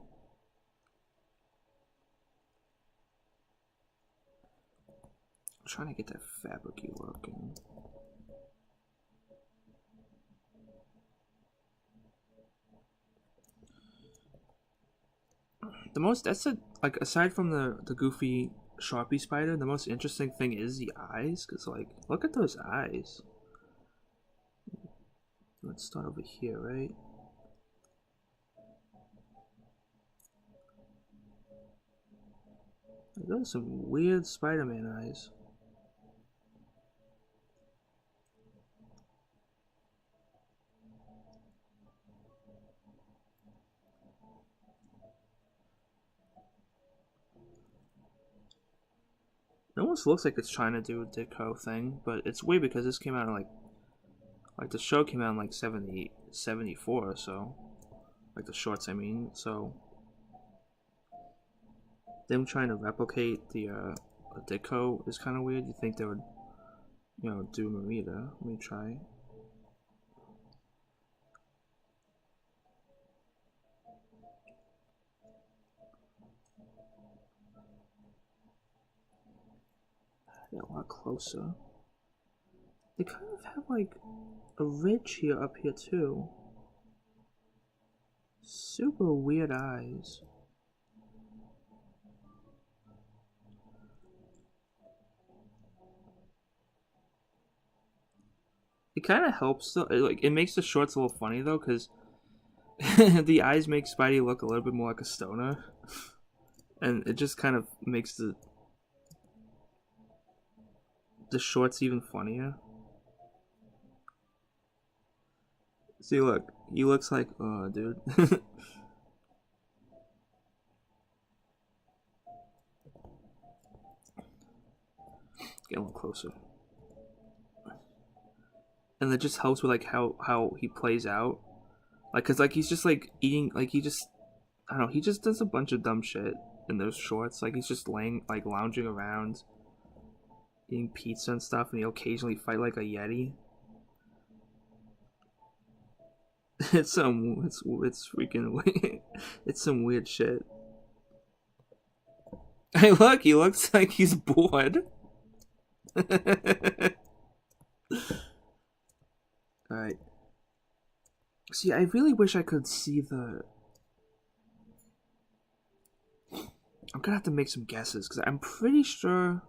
I'm trying to get that fabric-y working. The most, that's a, like, aside from the goofy Sharpie spider, the most interesting thing is the eyes, because, like, look at those eyes. Let's start over here, right? Those are some weird Spider-Man eyes. It almost looks like it's trying to do a Ditko thing, but it's weird because this came out in like the show came out in like 74 or so. Like the shorts, I mean, so them trying to replicate the Ditko is kind of weird. You think they would, you know, do Marita. Let me try. Yeah, a lot closer. They kind of have like a ridge here up here too. Super weird eyes. It kind of helps though. Like it makes the shorts a little funny though, because the eyes make Spidey look a little bit more like a stoner, and it just kind of makes the shorts even funnier. See, look, he looks like, oh, dude. Get a little closer. And it just helps with like how he plays out, like, cause like he's just like eating, like he just, I don't know, he just does a bunch of dumb shit in those shorts. Like he's just laying, like lounging around, eating pizza and stuff, and he'll occasionally fight like a yeti. It's freaking weird. It's some weird shit. Hey, look, he looks like he's bored. Alright. See, I really wish I could see the... I'm gonna have to make some guesses, because I'm pretty sure,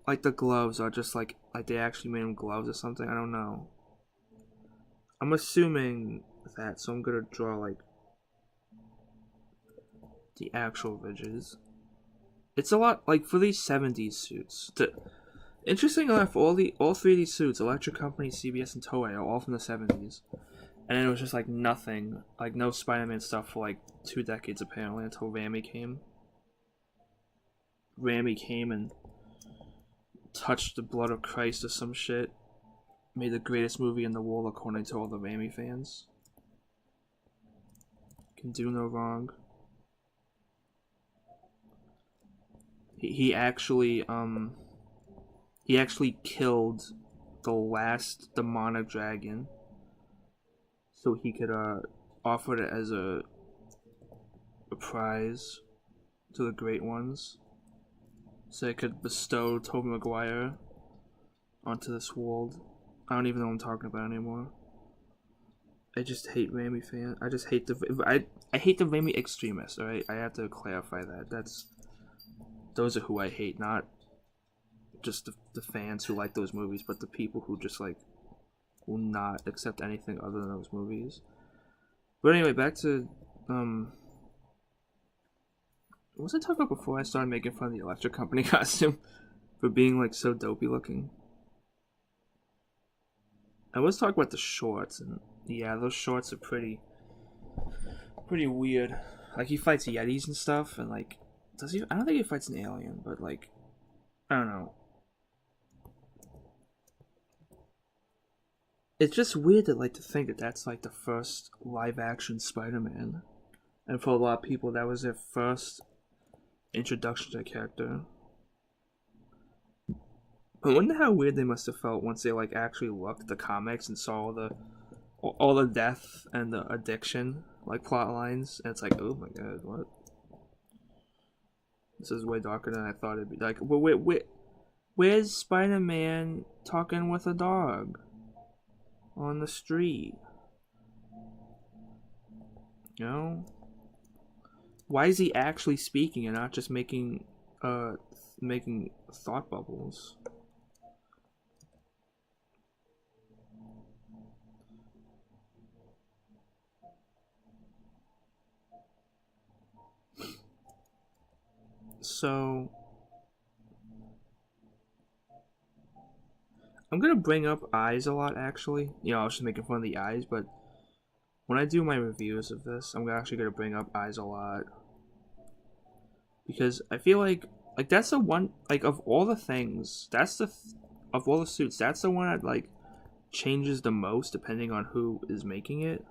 like, the gloves are just, like they actually made them gloves or something. I don't know. I'm assuming that, so I'm gonna draw, like, the actual ridges. It's a lot, like, for these 70s suits. Interesting enough, all 3 of these suits, Electric Company, CBS, and Toei, are all from the 70s. And it was just, like, nothing. Like, no Spider-Man stuff for, like, 2 decades, apparently, until Ramy came. Ramy came and touched the blood of Christ or some shit. Made the greatest movie in the world, according to all the Ramy fans. Can do no wrong. He actually killed the last demonic dragon so he could offer it as a prize to the great ones, so they could bestow Tobey Maguire onto this world. I don't even know what I'm talking about anymore. I just hate Raimi fan. I just hate I hate the Raimi extremists. All right, I have to clarify that. Those are who I hate, not just the fans who like those movies, but the people who just like will not accept anything other than those movies. But anyway, back to what was I talking about before I started making fun of the electric company costume for being like so dopey looking? I was talking about the shorts, and yeah, those shorts are pretty weird. Like, he fights Yetis and stuff, and like, does he? I don't think he fights an alien, but like, I don't know. It's just weird to like to think that that's like the first live action Spider-Man, and for a lot of people, that was their first introduction to the character. I wonder how weird they must have felt once they like actually looked at the comics and saw all the death and the addiction like plot lines, and it's like, oh my god, what? This is way darker than I thought it'd be. Like, where's Spider-Man talking with a dog on the street? You know, why is he actually speaking and not just making thought bubbles? So I'm gonna bring up eyes a lot, actually. You know, I was just making fun of the eyes, but when I do my reviews of this, I'm actually gonna bring up eyes a lot, because I feel like that's the one, like, of all the things, of all the suits, that's the one that like changes the most depending on who is making it,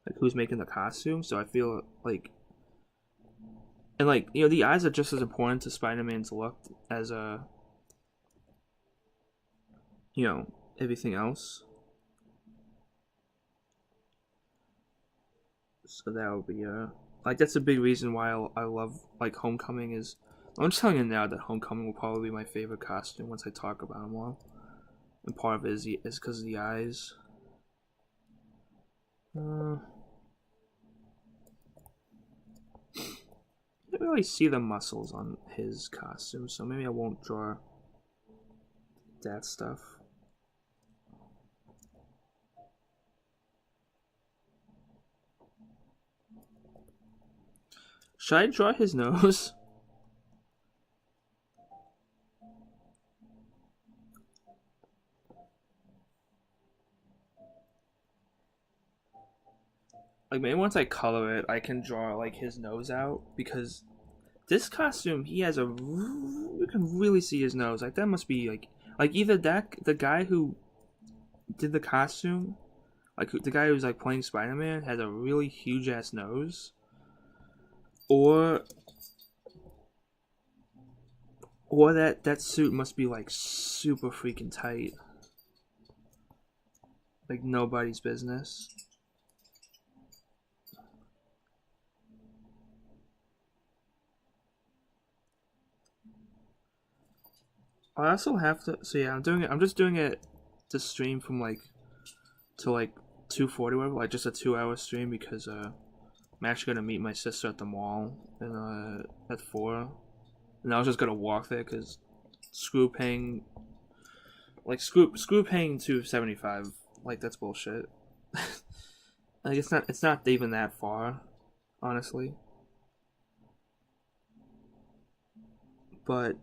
like who's making the costume. So I feel like, and like, you know, the eyes are just as important to Spider-Man's look as you know, everything else. So that would be like, that's a big reason why I love like Homecoming. Is, I'm just telling you now that Homecoming will probably be my favorite costume once I talk about them all, and part of it is because of the eyes. I don't really see the muscles on his costume, so maybe I won't draw that stuff. Should I draw his nose? Like, maybe once I color it, I can draw like his nose out, because this costume, he has you can really see his nose. Like, that must be like either the guy who did the costume, like the guy who's like playing Spider-Man, has a really huge ass nose, or that suit must be like super freaking tight, like nobody's business. I also have to. So yeah, I'm just doing it to stream from like to like 2:40, whatever, like just a 2-hour stream, because I'm actually gonna meet my sister at the mall and at 4, and I was just gonna walk there because screw paying $275, like, that's bullshit. Like, it's not even that far, honestly. But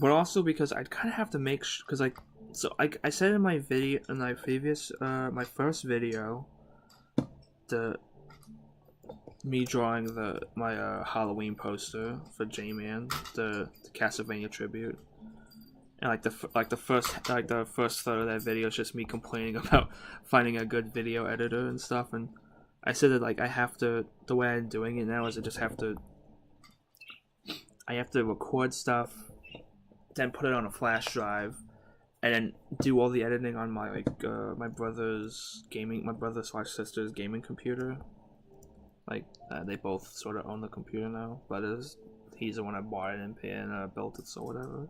also because I'd kind of have to make because like, so I said in my video, in my previous my first video, me drawing my Halloween poster for J-Man, the Castlevania tribute, and like the first third of that video is just me complaining about finding a good video editor and stuff. And I said that, like, I have to, the way I'm doing it now is I have to record stuff, then put it on a flash drive, and then do all the editing on my my brother's / sister's gaming computer. Like, they both sort of own the computer now, but he's the one I bought it and built it, so whatever.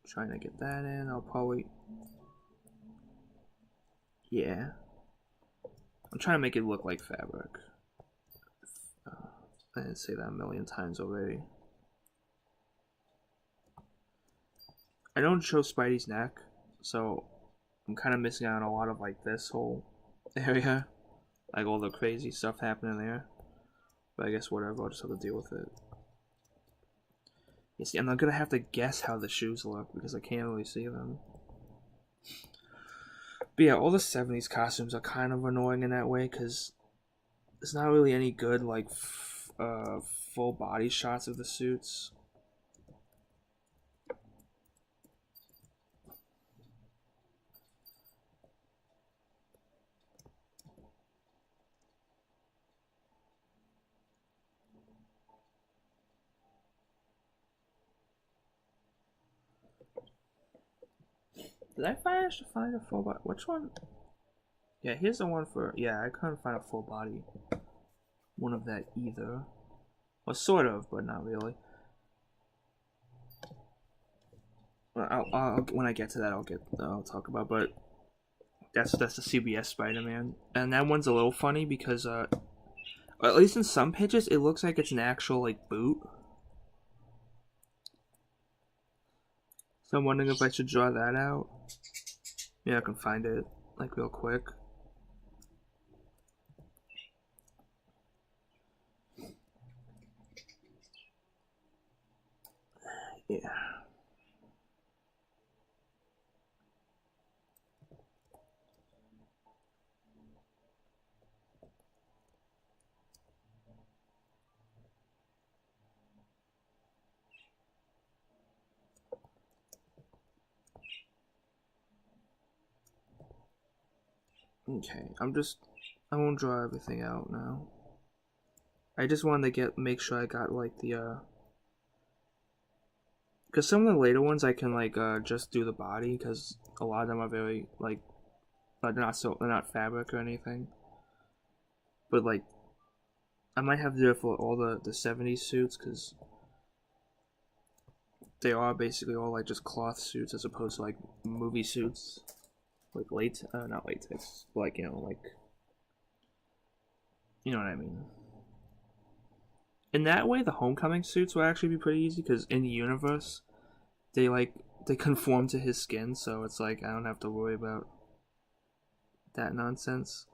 Trying to get that in. I'll probably... Yeah. I'm trying to make it look like fabric. I didn't say that a million times already. I don't show Spidey's neck, so I'm kind of missing out on a lot of like this whole area. Like all the crazy stuff happening there. But I guess whatever, I'll just have to deal with it. You see, I'm not gonna have to guess how the shoes look because I can't really see them. But yeah, all the 70s costumes are kind of annoying in that way because there's not really any good like full body shots of the suits. Did I manage to find a full body? Which one? Yeah, here's the one for... Yeah, I couldn't find a full body one of that either. Well, sort of, but not really. I'll when I get to that, I'll talk about. But that's the CBS Spider-Man, and that one's a little funny because at least in some pictures, it looks like it's an actual like boot. So I'm wondering if I should draw that out. Yeah, I can find it like real quick. Yeah. Okay, I won't draw everything out now. I just wanted to make sure I got like the because some of the later ones I can like just do the body because a lot of them are very like they're not fabric or anything. But like I might have to do it for all the 70s suits because they are basically all like just cloth suits as opposed to like movie suits. Like not latex, like you know what I mean. In that way, the Homecoming suits will actually be pretty easy because in the universe, they conform to his skin, so it's like I don't have to worry about that nonsense.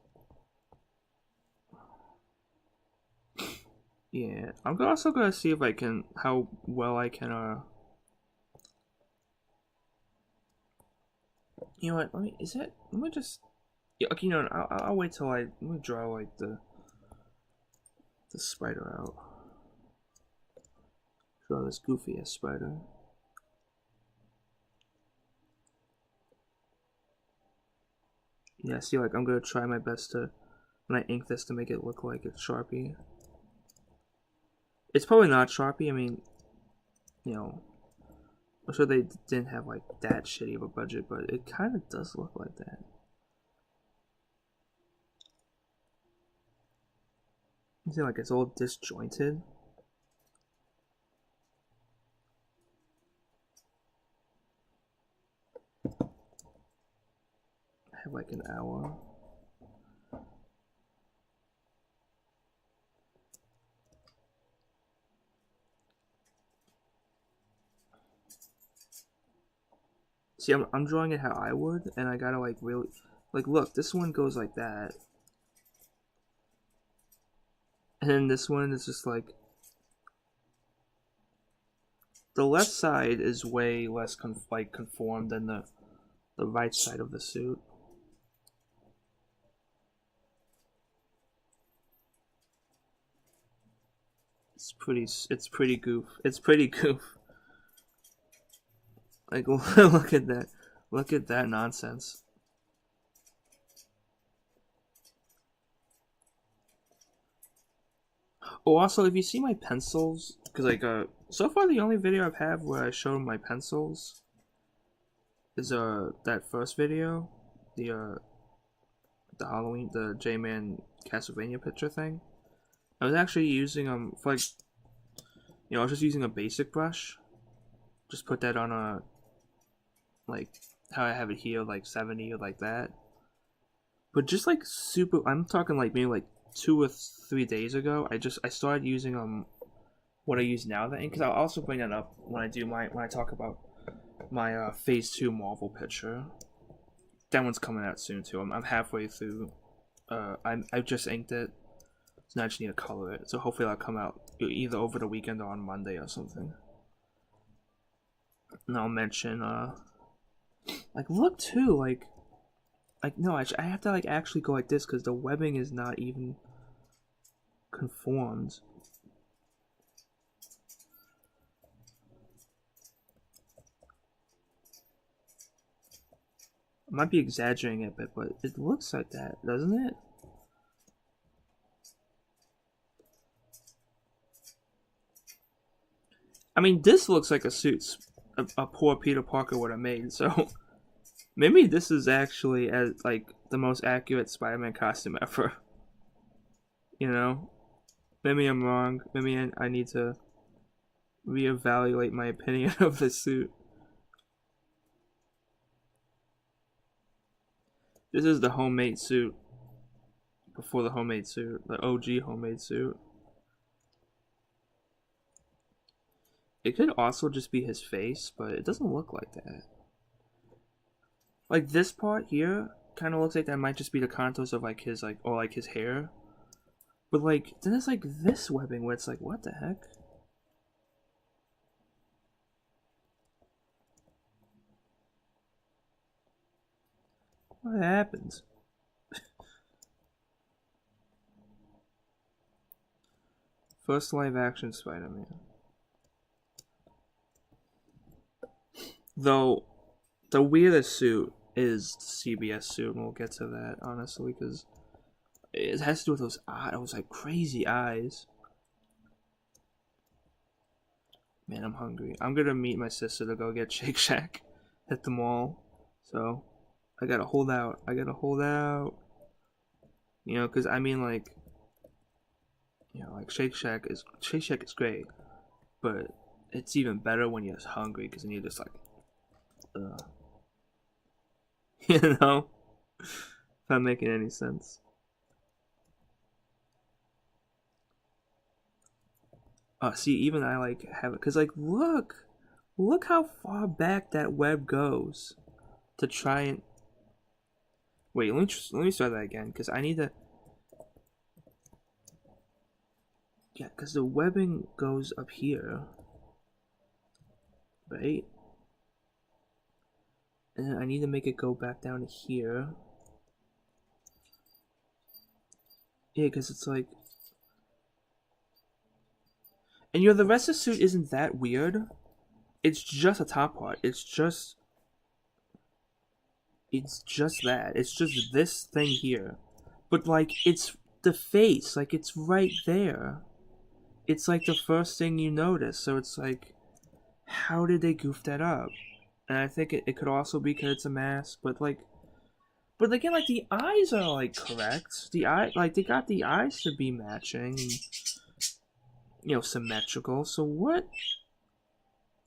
Yeah, I'm also gonna see if I can how well I can You know what? Let me just. Yeah, okay, you know what? I'll wait till let me draw like the spider out. Draw this goofy ass spider. Yeah, see, like I'm gonna try my best to when I ink this to make it look like it's Sharpie. It's probably not Sharpie. I mean, you know, I'm sure they didn't have like that shitty of a budget, but it kind of does look like that. You see, like it's all disjointed. I have like an hour. See, I'm drawing it how I would, and I gotta like really, like look, this one goes like that. And then this one is just like, the left side is way less conformed than the right side of the suit. It's pretty goof. It's pretty goof. Like look at that nonsense. Oh, also, if you see my pencils, because like so far the only video I've had where I showed my pencils is that first video, the Halloween, the J-Man Castlevania picture thing. I was actually using for like, you know, I was just using a basic brush. Just put that on like how I have it here, like 70 or like that. But just like super, I'm talking like maybe like 2 or 3 days ago. I started using what I use now, that ink, because I'll also bring that up when I talk about my Phase 2 Marvel picture. That one's coming out soon too. I'm halfway through. I just inked it, so now I just need to color it. So hopefully that'll come out either over the weekend or on Monday or something. And I'll mention like look too, like no, I have to like actually go like this because the webbing is not even conformed. I might be exaggerating it a bit, but it looks like that, doesn't it? I mean, this looks like a suit a poor Peter Parker would have made, so maybe this is actually as like the most accurate Spider-Man costume ever. You know? Maybe I'm wrong. Maybe I need to reevaluate my opinion of the suit. This is the homemade suit. Before the homemade suit. The OG homemade suit. It could also just be his face, but it doesn't look like that. Like this part here kind of looks like that might just be the contours of like his or like his hair. But like then it's like this webbing where it's like, what the heck? What happens? First live action Spider-Man. Though the weirdest suit is the CBS suit, and we'll get to that honestly, because it has to do with those like crazy eyes. Man, I'm hungry. I'm gonna meet my sister to go get Shake Shack at the mall. So I gotta hold out. You know, because I mean, like, you know, like Shake Shack is great, but it's even better when you're hungry, because then you're just like, you know, if I'm making any sense. See, even I like have it, because like look how far back that web goes to try and wait. Let me start that again, because I need to. Yeah, because the webbing goes up here, right? And then I need to make it go back down to here. Yeah, because it's like, and you know, the rest of the suit isn't that weird. It's just a top part. It's just that. It's just this thing here. But like it's the face, like it's right there. It's like the first thing you notice. So it's like, how did they goof that up? And I think it could also be because it's a mask, but again, like the eyes are like correct. The eye, like they got the eyes to be matching, and, you know, symmetrical. So what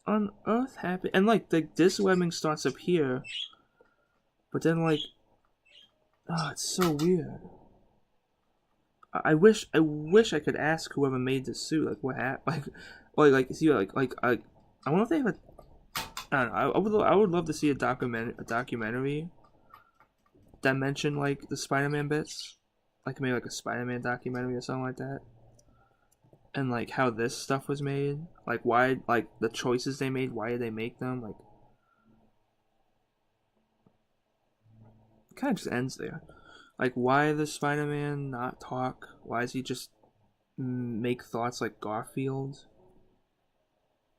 on earth happened? And like this webbing starts up here, but then like, oh, it's so weird. I wish I could ask whoever made this suit, like what happened, like see, I wonder if they have a. I don't know. I would love to see a documentary that mentioned like the Spider-Man bits, like maybe like a Spider-Man documentary or something like that, and like how this stuff was made, like why, like the choices they made, why did they make them, like it kind of just ends there. Like, why does Spider-Man not talk? Why does he just make thoughts like Garfield?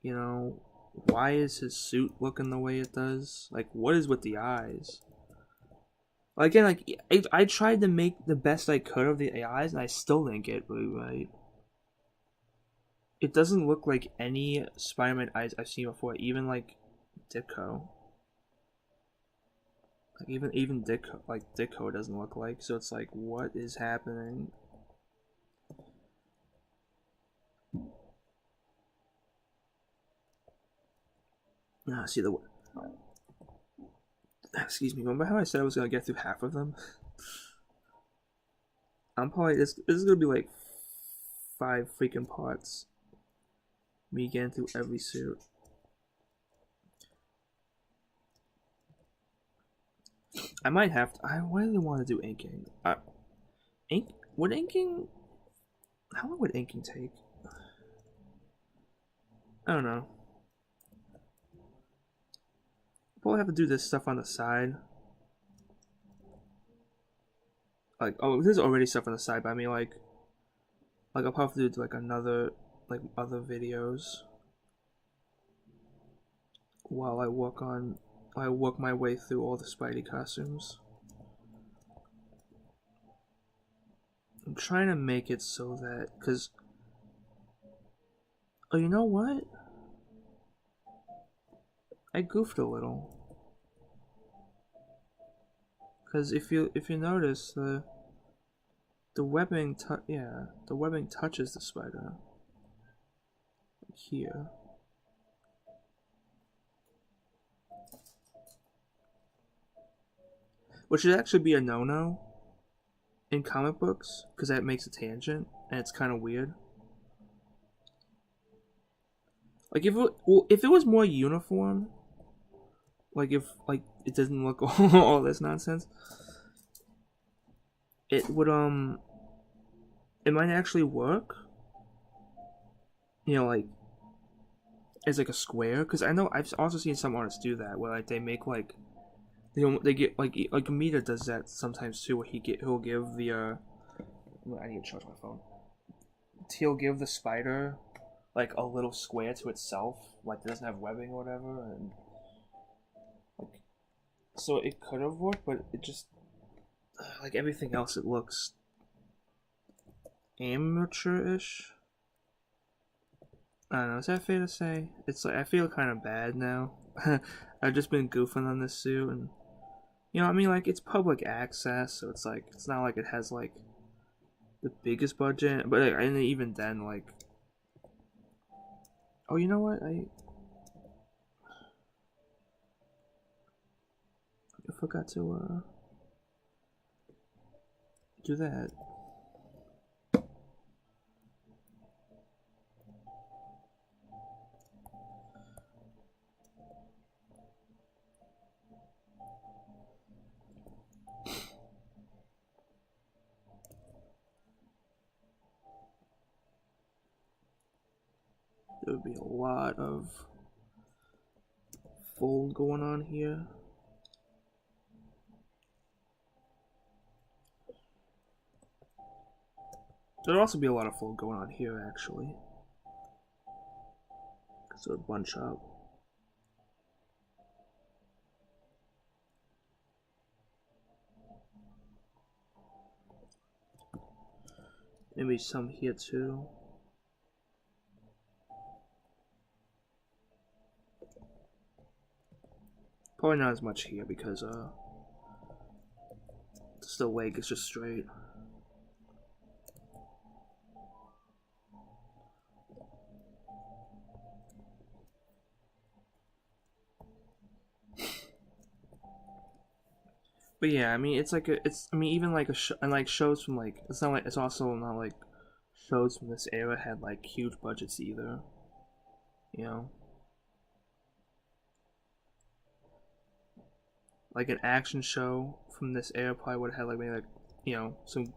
You know, why is his suit looking the way it does? Like, what is with the eyes? Like, again, like I tried to make the best I could of the eyes, and I still didn't get really right. It doesn't look like any Spider-Man eyes I've seen before, even like Ditko. Like even Ditko doesn't look like. So it's like, what is happening? See the Excuse me, remember how I said I was gonna get through half of them? I'm probably, this is gonna be like 5 freaking parts. Me getting through every suit. I might have to, I really want to do inking. Would inking, how long would inking take? I don't know. Probably have to do this stuff on the side. Like, oh, there's already stuff on the side, but I mean, like I'll probably do like another, like other videos while I work my way through all the Spidey costumes. I'm trying to make it so that, cause, oh, you know what? I goofed a little. Cause if you notice, the webbing the webbing touches the spider here. Which should actually be a no-no in comic books, because that makes a tangent, and it's kind of weird. Like if it was more uniform, like if like it doesn't look all this nonsense, it would it might actually work. You know, like as like a square, because I know I've also seen some artists do that, where like they make like they get like Amita does that sometimes too, where he'll give the I need to charge my phone. He'll give the spider like a little square to itself, like it doesn't have webbing or whatever, and like so it could have worked, but it just like everything else, it looks amateur-ish. I don't know, is that fair to say? It's like I feel kind of bad now. I've just been goofing on this suit, and you know, I mean, like it's public access, so it's like it's not like it has like the biggest budget, but and even then, like, oh, you know what? I forgot to do that. There would be a lot of fold going on here. There'd also be a lot of fold going on here, actually. Because it would bunch up. Maybe some here too. Probably not as much here because the leg is just straight. But yeah, I mean, it's like I mean, even like and like shows from like, it's not like, it's also not like shows from this era had like huge budgets either, you know. Like an action show from this era probably would have had like maybe like, you know, some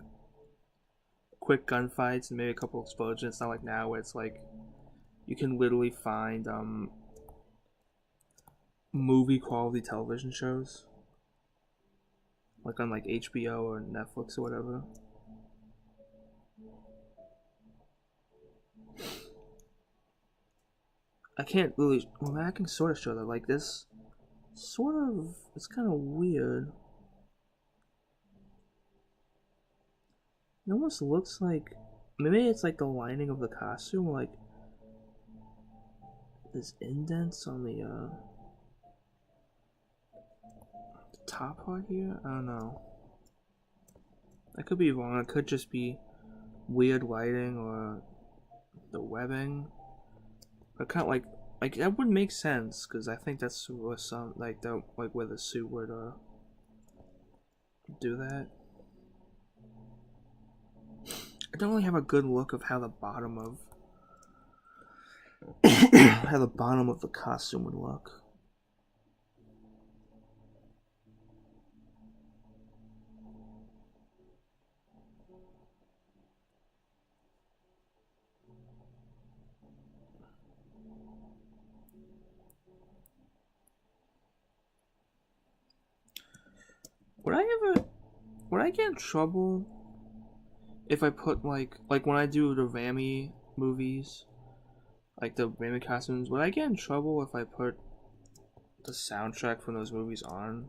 quick gunfights and maybe a couple explosions. It's not like now where it's like you can literally find movie quality television shows like on like HBO or Netflix or whatever. I can't really, well, I can sort of show that like this sort of, it's kind of weird. It almost looks like, maybe it's like the lining of the costume, like there's indents on the top part here. I don't know. I could be wrong. It could just be weird lighting or the webbing. But kind of like like that would make sense because I think that's where some like the like where the suit would do that. I don't really have a good look of how the bottom of how the bottom of the costume would look. Would I get in trouble if I put like when I do the Rami movies, like the Rami costumes, would I get in trouble if I put the soundtrack from those movies on?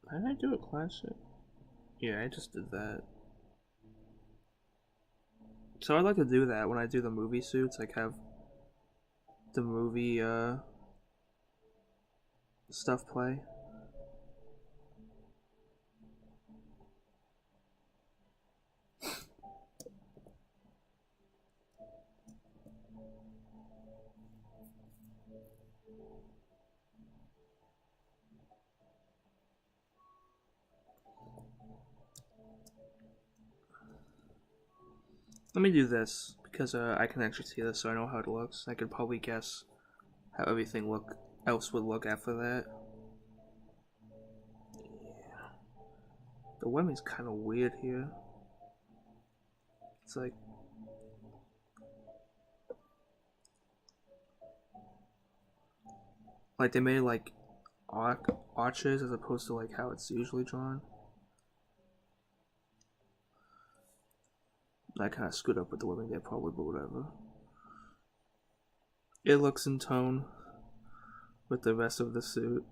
How did I do it classic? Yeah, I just did that. So I'd like to do that when I do the movie suits, like have the movie stuff play. Let me do this because I can actually see this, so I know how it looks. I could probably guess how everything else would look after that. Yeah. The webbing's kind of weird here. It's like they made like arches as opposed to like how it's usually drawn. I kind of screwed up with the webbing there probably, but whatever. It looks in tone with the rest of the suit.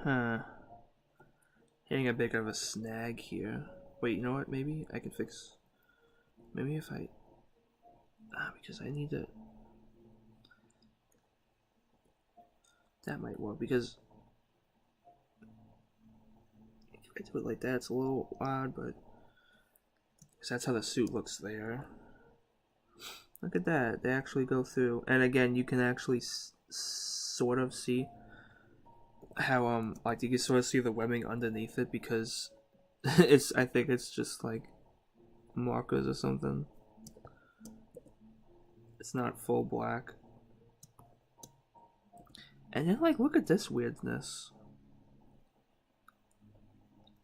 Huh. Hitting a bit of a snag here. Wait, you know what? Maybe I can fix. Maybe if I. Because I need to. That might work because if I do it like that, it's a little odd, but because that's how the suit looks there. Look at that; they actually go through, and again, you can actually sort of see how like you can sort of see the webbing underneath it because it's. I think it's just like markers or something. It's not full black. And then, like, look at this weirdness.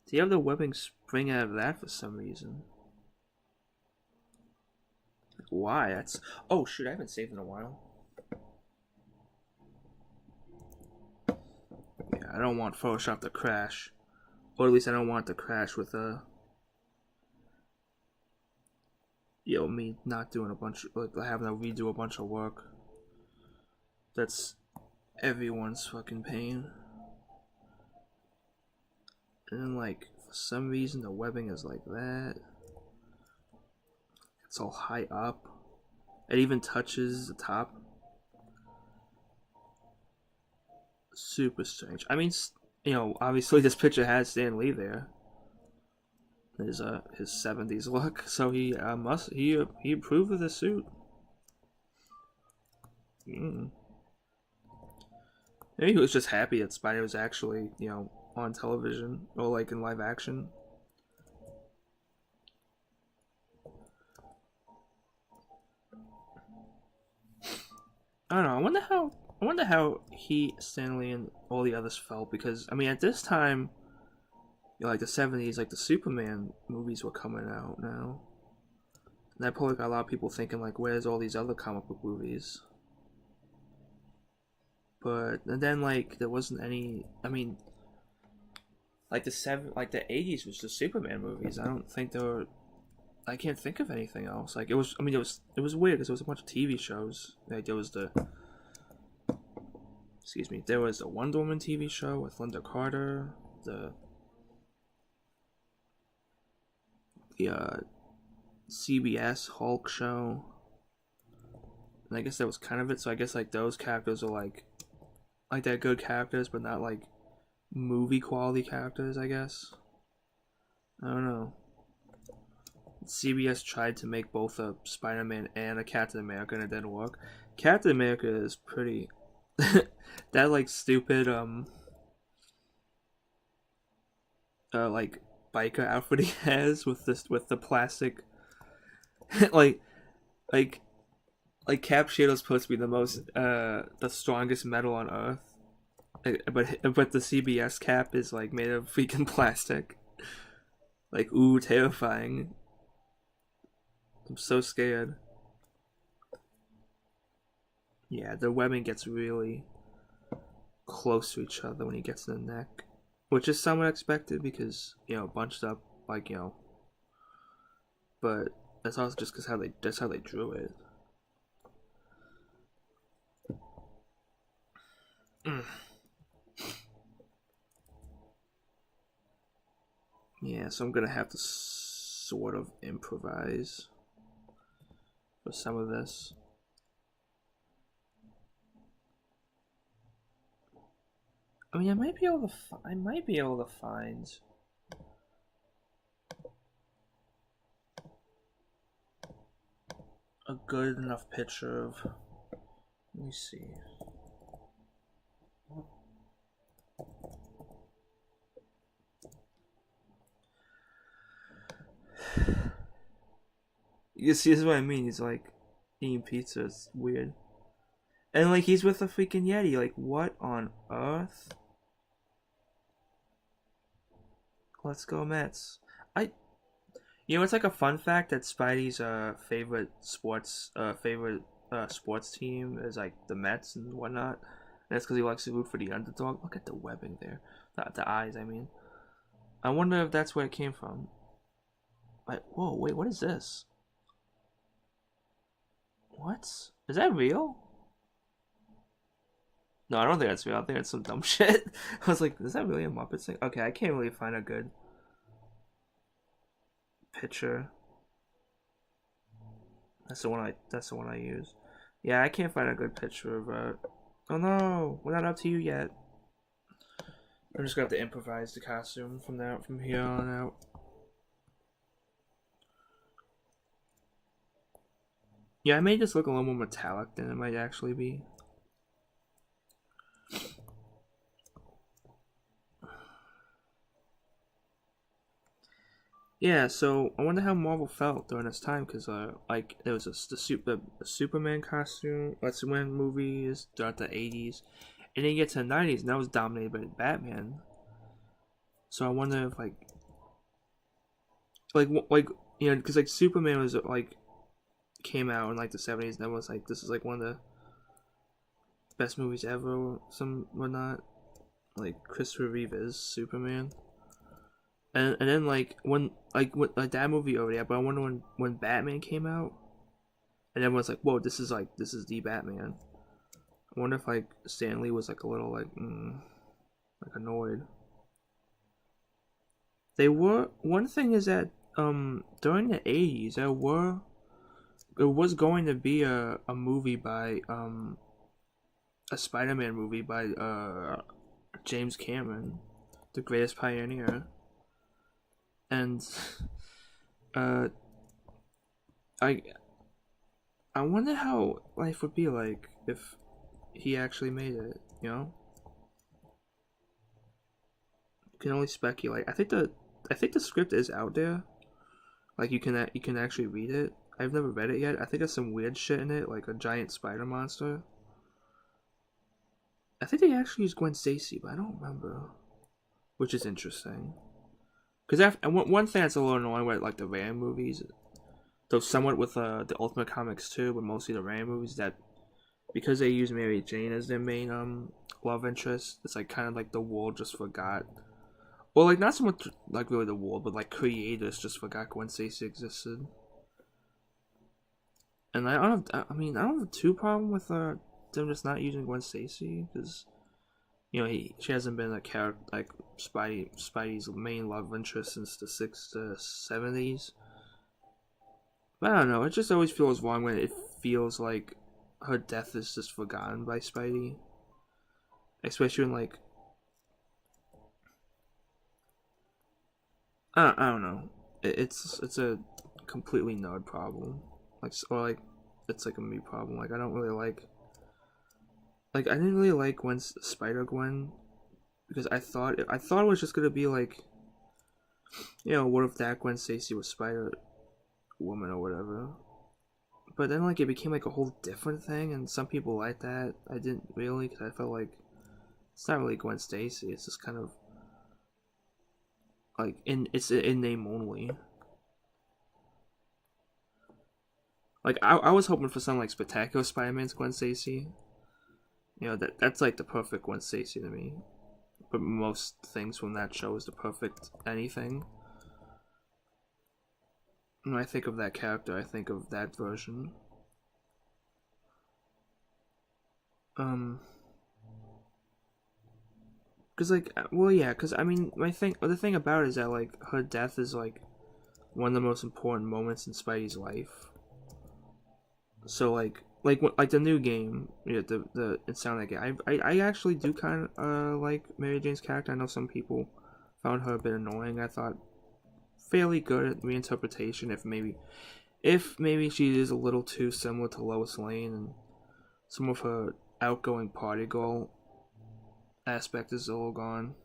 Do you have the webbing spring out of that for some reason? Like, why? That's. Oh, shoot, I haven't saved in a while. Yeah, I don't want Photoshop to crash. Or at least I don't want it to crash with me not doing a bunch of, like, having to redo a bunch of work. That's everyone's fucking pain. And then, like, for some reason the webbing is like that. It's all high up. It even touches the top. Super strange. I mean, obviously this picture has Stan Lee there. His 70s look, so he approved of the suit. Maybe he was just happy that Spidey was actually, on television or like in live action. I don't know. I wonder how he, Stanley, and all the others felt because I mean at this time, like the 70s, like the Superman movies were coming out now, and that probably got a lot of people thinking like, where's all these other comic book movies? But and then like there wasn't any. I mean, like the 80s was just Superman movies. I don't think there were. I can't think of anything else. Like it was. I mean, it was weird because there was a bunch of TV shows. Like there was the. Excuse me. There was the Wonder Woman TV show with Linda Carter. The CBS Hulk show. And I guess that was kind of it. So I guess like those characters are like like they're good characters, but not like movie quality characters, I guess. I don't know. CBS tried to make both a Spider-Man and a Captain America, and it didn't work. Captain America is pretty. That like stupid like biker outfit he has with the plastic like like Cap Shadow's supposed to be the strongest metal on Earth, but the CBS Cap is like made of freaking plastic. Like, ooh, terrifying. I'm so scared. Yeah, the webbing gets really close to each other when he gets in the neck, which is somewhat expected because, you know, bunched up, like, you know. But that's also just because that's how they drew it. Yeah, so I'm gonna have to sort of improvise for some of this. I mean, I might be able to find a good enough picture of. Let me see. You see, this is what I mean. He's like eating pizza. It's weird. And like he's with a freaking Yeti. Like, what on earth? Let's go Mets. You know, it's like a fun fact that Spidey's favorite sports team is like the Mets and whatnot. And that's because he likes to root for the underdog. Look at the webbing there, the eyes. I mean, I wonder if that's where it came from. Like, whoa, wait, what is this? What? Is that real? No, I don't think that's real. I think it's some dumb shit. I was like, is that really a Muppet thing? Okay, I can't really find a good picture. That's the one I use. Yeah, I can't find a good picture of oh no, we're not up to you yet. I'm just gonna have to improvise the costume from here on out. Yeah, I may just look a little more metallic than it might actually be. Yeah, so I wonder how Marvel felt during this time, because like there was the Superman costume, Superman movies throughout the 80s, and then you get to the 90s, and that was dominated by Batman. So I wonder if like you know, because like Superman was like came out in like the 70s, and that was like this is like one of the best movies ever, some whatnot. Like Christopher Reeve is Superman. And then like when that movie already had, but I wonder when Batman came out, and everyone's like, whoa, this is the Batman. I wonder if like Stan Lee was like a little like annoyed. They were, one thing is that during the 80s there was going to be a movie by a Spider-Man movie by James Cameron, the greatest pioneer. And I wonder how life would be like if he actually made it, you know? You can only speculate. I think the script is out there. Like you can actually read it. I've never read it yet. I think there's some weird shit in it, like a giant spider monster. I think they actually used Gwen Stacy, but I don't remember. Which is interesting. Because one thing that's a little annoying with like the Ram movies, though somewhat with the Ultimate Comics too, but mostly the Ram movies, that because they use Mary Jane as their main love interest, it's like kind of like the world just forgot. Well, like not so much like really the world, but like creators just forgot Gwen Stacy existed. And I don't have too problem with them just not using Gwen Stacy, because you know she hasn't been a character like Spidey's main love interest since the 70s. But I don't know, it just always feels wrong when it feels like her death is just forgotten by Spidey. especially when like I don't know. It's a completely nerd problem. Like or like it's like a me problem. Like I don't really like I didn't really like Gwen's Spider Gwen because I thought it was just gonna be like, you know, what if that Gwen Stacy was Spider Woman or whatever. But then like it became like a whole different thing, and some people like that. I didn't really because I felt like it's not really Gwen Stacy. It's just kind of like it's in name only. Like I was hoping for something like Spectacular Spider-Man's Gwen Stacy. You know that's like the perfect Gwen Stacy to me. But most things from that show is the perfect anything. When I think of that character, I think of that version. Cause like, well, yeah, cause I mean, the thing about it is that like her death is like one of the most important moments in Spidey's life. So like the new game, yeah, the Insomniac game. I actually do kind of like Mary Jane's character. I know some people found her a bit annoying. I thought fairly good at reinterpretation. If maybe she is a little too similar to Lois Lane, and some of her outgoing party girl aspect is all gone.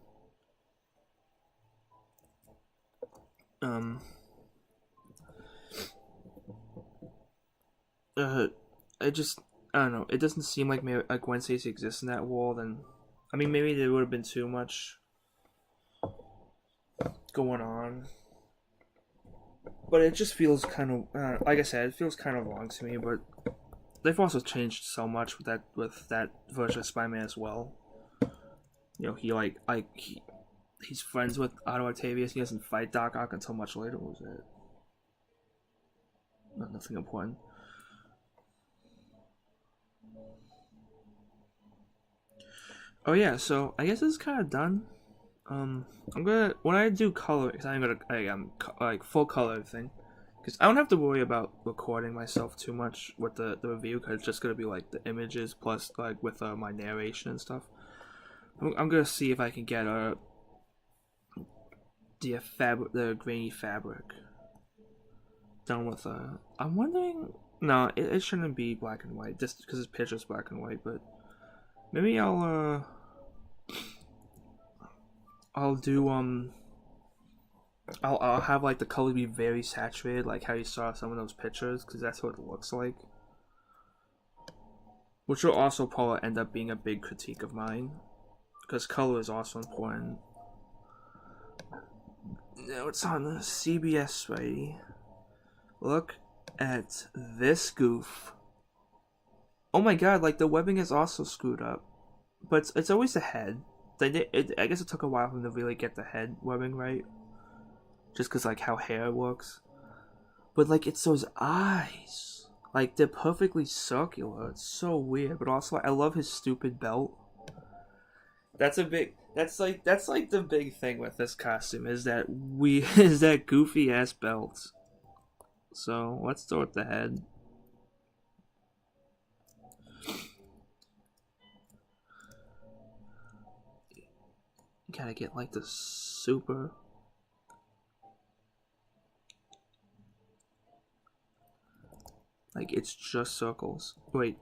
I just I don't know. It doesn't seem like maybe like Gwen Stacy exists in that world, and I mean maybe there would have been too much going on, but it just feels kind of like I said, it feels kind of wrong to me. But they've also changed so much with that version of Spider-Man as well. You know, he's friends with Otto Octavius. He doesn't fight Doc Ock until much later. What was it? Nothing important. Oh yeah, so I guess it's kind of done. I'm gonna when I do color, cause I'm like full color thing, because I don't have to worry about recording myself too much with the review, cause it's just gonna be like the images plus like with my narration and stuff. I'm gonna see if I can get the grainy fabric done with I'm wondering. No, it shouldn't be black and white just because this picture's black and white, but maybe I'll do I'll have like the color be very saturated, like how you saw some of those pictures, because that's what it looks like. Which will also probably end up being a big critique of mine, because color is also important. Now it's on the CBS Spidey. Look at this goof. Oh my god, like the webbing is also screwed up, but it's always the head. I guess it took a while for them to really get the head webbing right, just because like how hair works. But like it's those eyes, like they're perfectly circular. It's so weird, but also I love his stupid belt. That's like the big thing with this costume is that is that goofy ass belt. So let's start with the head. Gotta get like the super. Like it's just circles. Wait,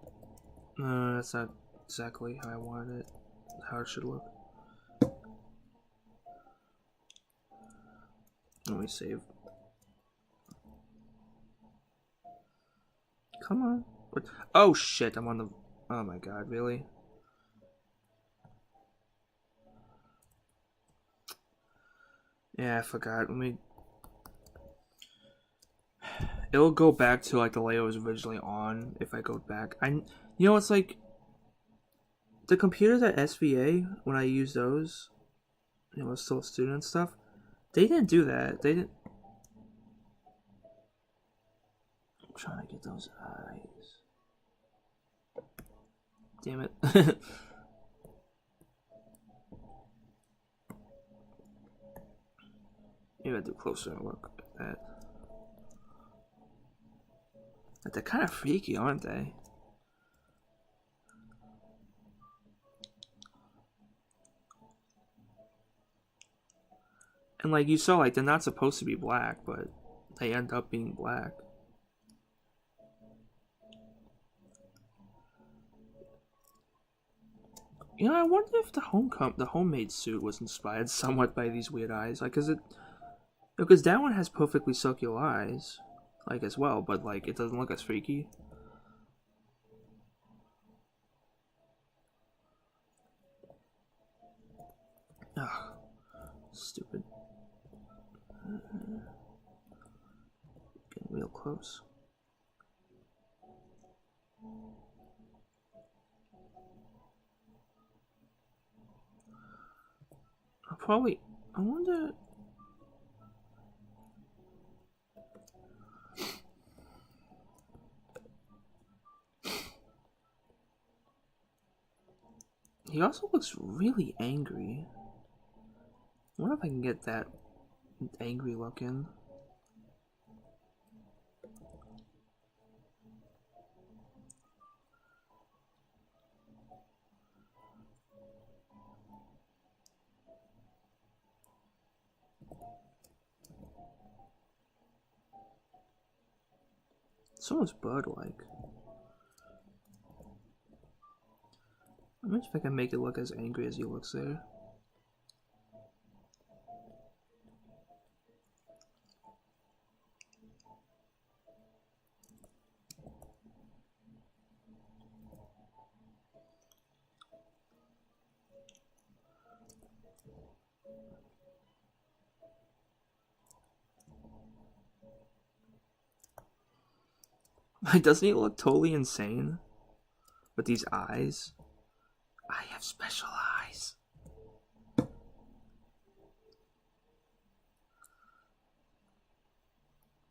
no, that's not exactly how I wanted it. How it should look. Let me save. Come on. What? Oh shit! I'm on the. Oh my god! Really? Yeah, I forgot. Let me. It'll go back to like the layer it was originally on if I go back. It's like the computers at SVA when I use those, still a student and stuff. They didn't do that. They didn't. I'm trying to get those eyes. Damn it. Maybe I'll do closer look at that. But they're kind of freaky, aren't they? And like you saw, like they're not supposed to be black, but they end up being black. You know, I wonder if the homemade suit was inspired somewhat by these weird eyes, like, because that one has perfectly circular eyes, like as well, but like it doesn't look as freaky. Ugh, stupid. Getting real close. I wonder. He also looks really angry. I wonder if I can get that angry look in. It's almost bird-like. I wonder if I can make it look as angry as he looks there. Like, doesn't he look totally insane? With these eyes? I have special eyes.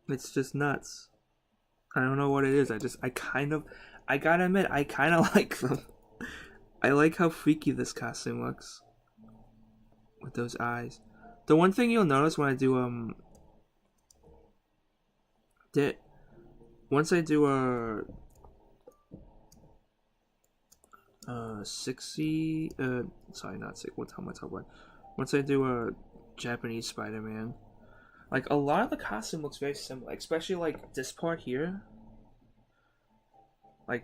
It's just nuts. I don't know what it is. I gotta admit, I kind of like them. I like how freaky this costume looks. With those eyes. The one thing you'll notice when I do, once I do a 60 sorry, not 6, what am I talking about? Once I do a Japanese Spider-Man, like a lot of the costume looks very similar, especially like this part here. Like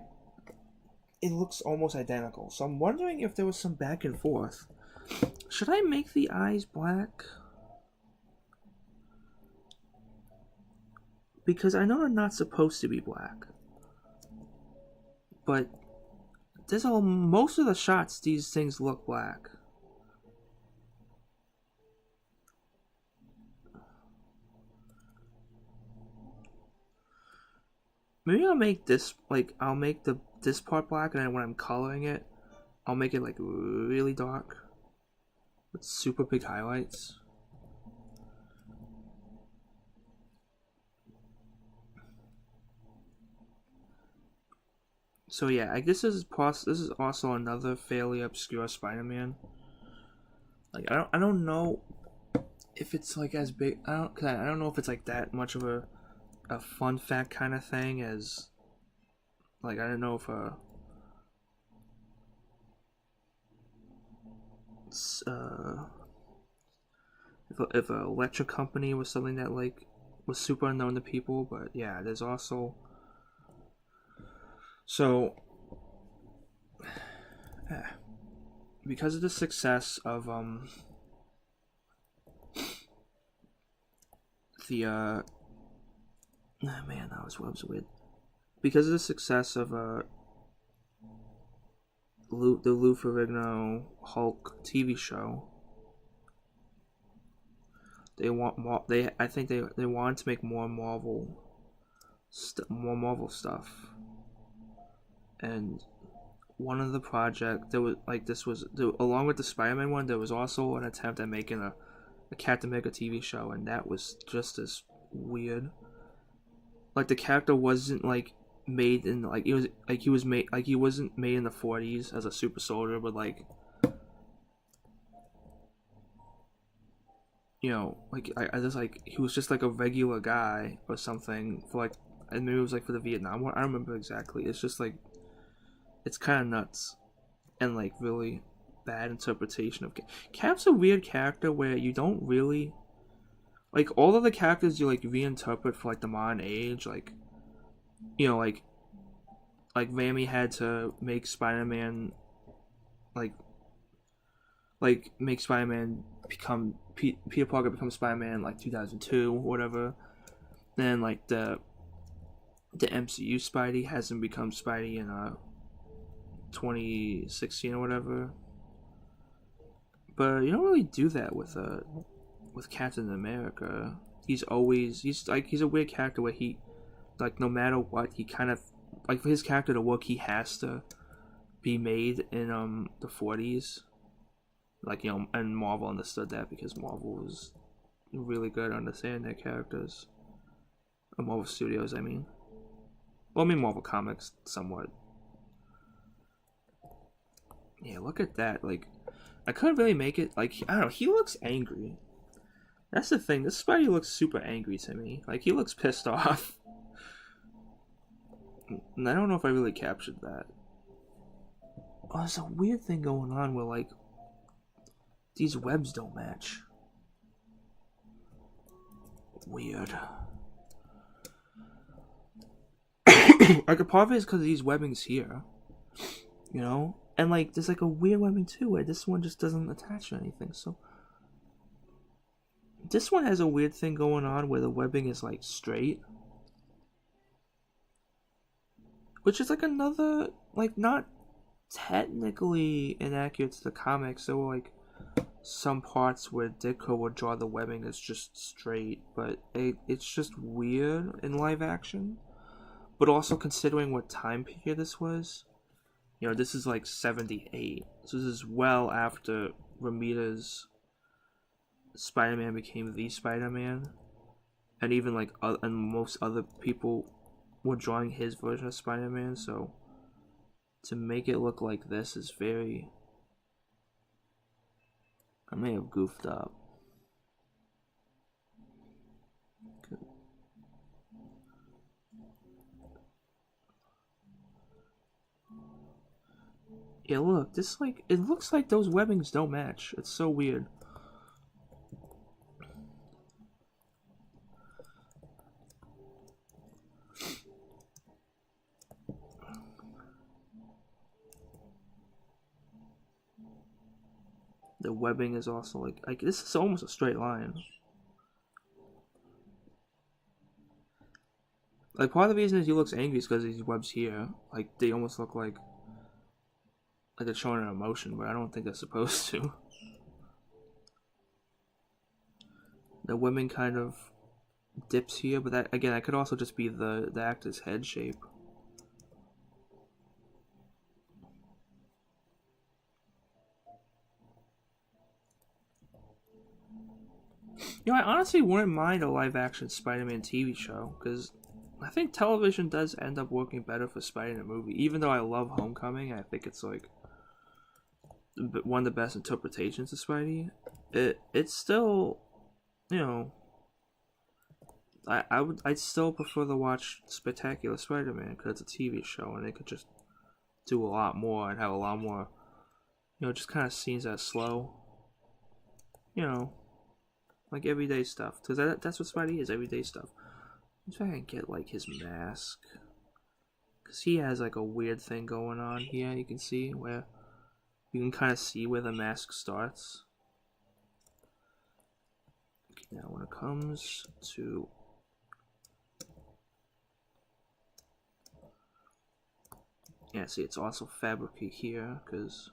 it looks almost identical. So I'm wondering if there was some back and forth. Should I make the eyes black? Because I know they're not supposed to be black. But most of the shots these things look black. Maybe I'll make this, like, I'll make this part black, and then when I'm coloring it, I'll make it like really dark with super big highlights. So yeah, I guess this is also another fairly obscure Spider-Man. Like I don't know if it's like as big. I don't know if it's like that much of a fun fact kind of thing as, like, I don't know if if an electric company was something that like was super unknown to people, but yeah, there's also so because of the success of the man, that was weird. Because of the success of the Lou Ferrigno Hulk TV show, I think they wanted to make more Marvel stuff, and one of the project there was like along with the Spider-Man one, there was also an attempt at making a Captain America TV show, and that was just as weird. Like the character wasn't like made in like he wasn't made in the 40s as a super soldier, but like, you know, like I just like he was just like a regular guy or something for like, and maybe it was like for the Vietnam War. I don't remember exactly. It's just like it's kind of nuts and like really bad interpretation of Cap's a weird character where you don't really like all of the characters you like reinterpret for like the modern age, like you know, like Raimi had to make Spider-Man like make Spider-Man become Peter Parker become Spider-Man like 2002 or whatever. Then like the MCU Spidey hasn't become Spidey in 2016 or whatever. But you don't really do that with Captain America. He's a weird character where he like no matter what he kind of like for his character to work he has to be made in the 40s. Like and Marvel understood that because Marvel was really good at understanding their characters. Marvel Studios, I mean. Well, I mean Marvel Comics somewhat. Yeah, look at that. Like, I couldn't really make it. Like, I don't know. He looks angry. That's the thing. This Spidey looks super angry to me. Like, he looks pissed off. And I don't know if I really captured that. Oh, there's a weird thing going on where, like, these webs don't match. Weird. Like, a part of it is because these webbings here. You know? And, like, there's, like, a weird webbing, too, where this one just doesn't attach to anything, so... This one has a weird thing going on where the webbing is, like, straight. Which is, like, another... Like, not technically inaccurate to the comics. There were, like, some parts where Ditko would draw the webbing as just straight, but it's just weird in live action. But also considering what time period this was... You know, this is like 78. So this is well after Romita's Spider-Man became the Spider-Man. And even like and most other people were drawing his version of Spider-Man. So to make it look like this is very... I may have goofed up. Yeah, look, this like it looks like those webbings don't match. It's so weird. The webbing is also like this is almost a straight line. Like part of the reason is he looks angry is because these webs here, like they almost look like they're showing an emotion, but I don't think they're supposed to. The webbing kind of dips here, but that again, that could also just be the actor's head shape. You know, I honestly wouldn't mind a live-action Spider-Man TV show, because I think television does end up working better for Spidey in a movie. Even though I love Homecoming, I think it's like one of the best interpretations of Spidey. It's still, you know, I'd still prefer to watch Spectacular Spider-Man because it's a TV show and they could just do a lot more and have a lot more, you know, just kind of scenes that slow, you know, like everyday stuff. Because that's what Spidey is, everyday stuff. I'm trying to get like his mask, because he has like a weird thing going on here. You can see where you can kind of see where the mask starts. Okay, now when it comes to yeah, see, it's also fabricy here because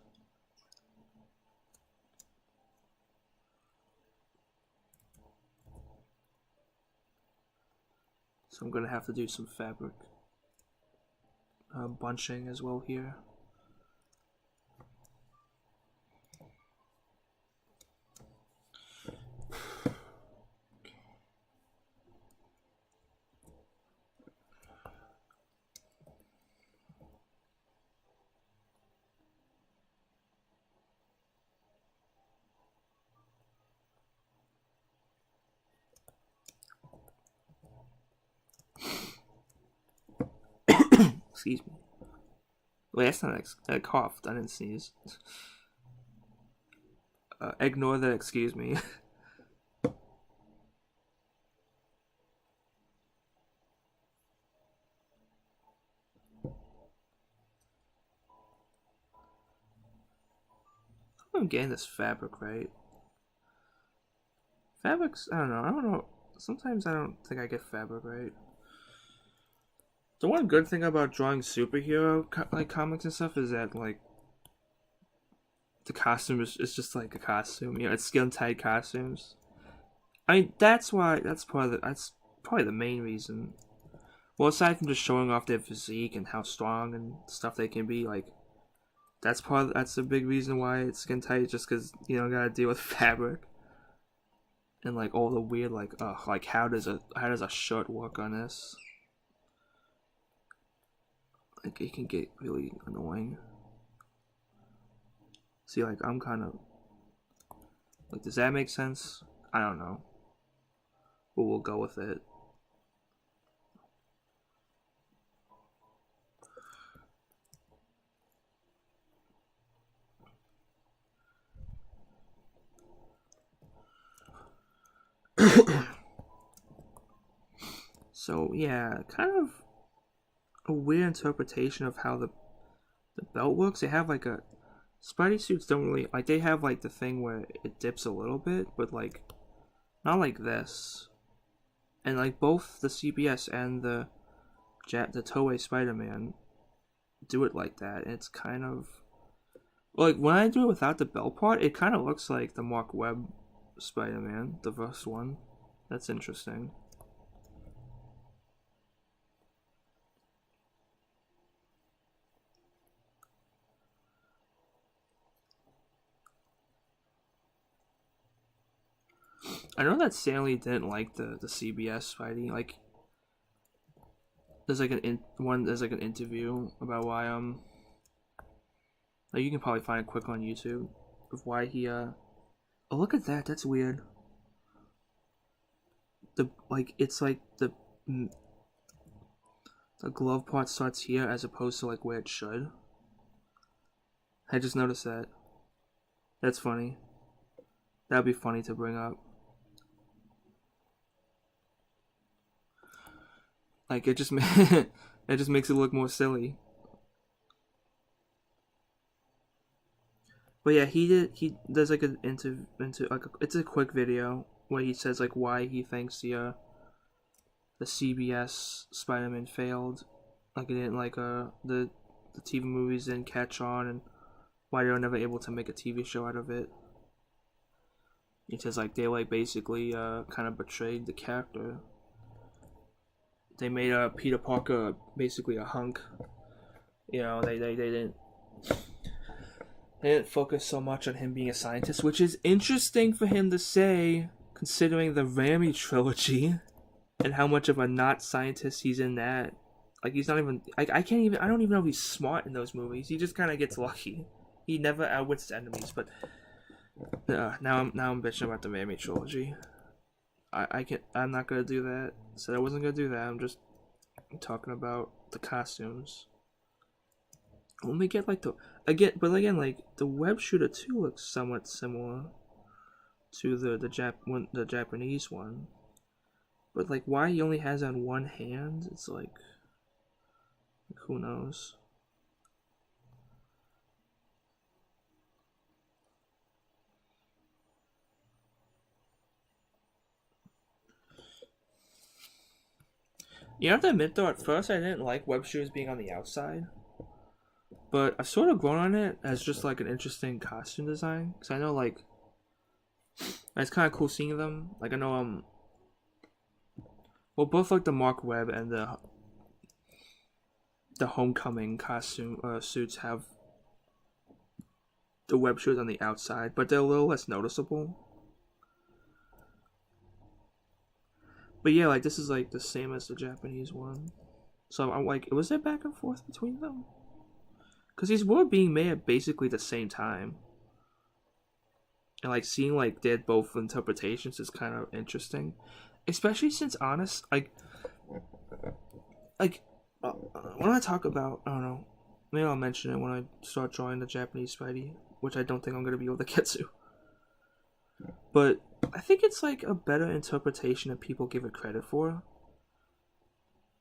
so I'm gonna have to do some fabric bunching as well here. Excuse me. Wait, that's not I coughed. I didn't sneeze. Ignore that. Excuse me. I'm getting this fabric right. Fabrics, I don't know. Sometimes I don't think I get fabric right. The one good thing about drawing superhero like comics and stuff is that like the costume is just like a costume. You know, it's skin tight costumes. I mean, that's probably the main reason. Well, aside from just showing off their physique and how strong and stuff they can be, like that's a big reason why it's skin tight, just because you don't gotta deal with fabric and like all the weird like how does a shirt work on this? Like it can get really annoying. See, like I'm kind of like, does that make sense? I don't know, but we'll go with it. So yeah, kind of a weird interpretation of how the belt works. They have like a Spidey suits don't really like, they have like the thing where it dips a little bit, but like not like this. And like both the CBS and the Toei Spider-Man do it like that. And it's kind of like when I do it without the belt part, it kind of looks like the Mark Webb Spider-Man, the first one. That's interesting. I know that Stanley didn't like the CBS Spidey. Like, there's like an interview about why like you can probably find it quick on YouTube of why he oh, look at that, that's weird. It's like the glove part starts here as opposed to like where it should. I just noticed that. That's funny. That'd be funny to bring up. Like it just it just makes it look more silly. But yeah, he does like an it's a quick video where he says like why he thinks the CBS Spider-Man failed, like it didn't like the TV movies didn't catch on, and why they were never able to make a TV show out of it. He says like they like basically kind of betrayed the character. They made Peter Parker basically a hunk. You know, they didn't focus so much on him being a scientist, which is interesting for him to say, considering the Raimi trilogy and how much of a not scientist he's in that. Like he's not even I don't even know if he's smart in those movies. He just kind of gets lucky. He never outwits his enemies. But now I'm bitching about the Raimi trilogy. I'm not gonna do that. Said I wasn't gonna do that. I'm just talking about the costumes. Let me get like like the web shooter 2 looks somewhat similar to the Japanese one. But like why he only has on one hand, it's like who knows. You have to admit though, at first I didn't like web shooters being on the outside. But I've sort of grown on it as just like an interesting costume design. Because I know like it's kind of cool seeing them. Like I know well, both like the Mark Webb and the Homecoming costume suits have the web shooters on the outside, but they're a little less noticeable. But yeah, like this is like the same as the Japanese one. So I'm like, was there back and forth between them? Because these were being made at basically the same time. And like seeing like they had both interpretations is kind of interesting. Especially since when I talk about, I don't know, maybe I'll mention it when I start drawing the Japanese Spidey, which I don't think I'm going to be able to get to. But I think it's like a better interpretation than people give it credit for.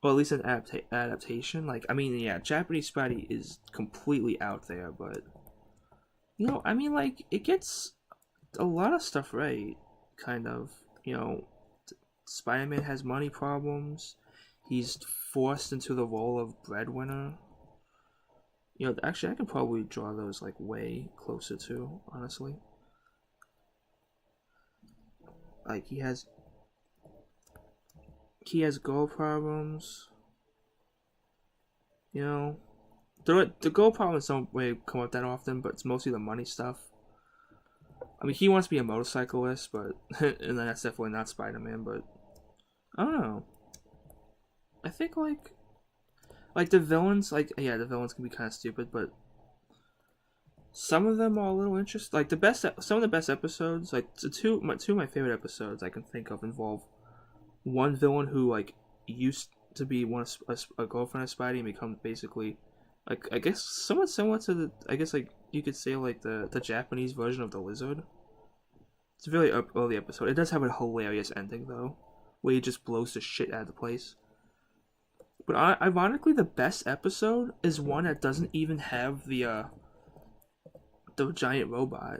Or at least an adaptation. Like, I mean, yeah, Japanese Spidey is completely out there, but You know, I mean, like, it gets a lot of stuff right, kind of. You know, Spider-Man has money problems. He's forced into the role of breadwinner. You know, actually, I could probably draw those, like, way closer to, honestly. Like, he has girl problems. You know, the girl problems don't really come up that often, but it's mostly the money stuff. I mean, he wants to be a motorcyclist, but and that's definitely not Spider-Man. But I don't know. I think like the villains, like yeah, the villains can be kind of stupid, but some of them are a little interesting. Like some of the best episodes, like two of my favorite episodes I can think of involve one villain who like used to be a girlfriend of Spidey and becomes basically like I guess somewhat similar to the I guess like you could say like the Japanese version of the Lizard. It's a really early episode. It does have a hilarious ending though, where he just blows the shit out of the place. But ironically, the best episode is one that doesn't even have the giant robot,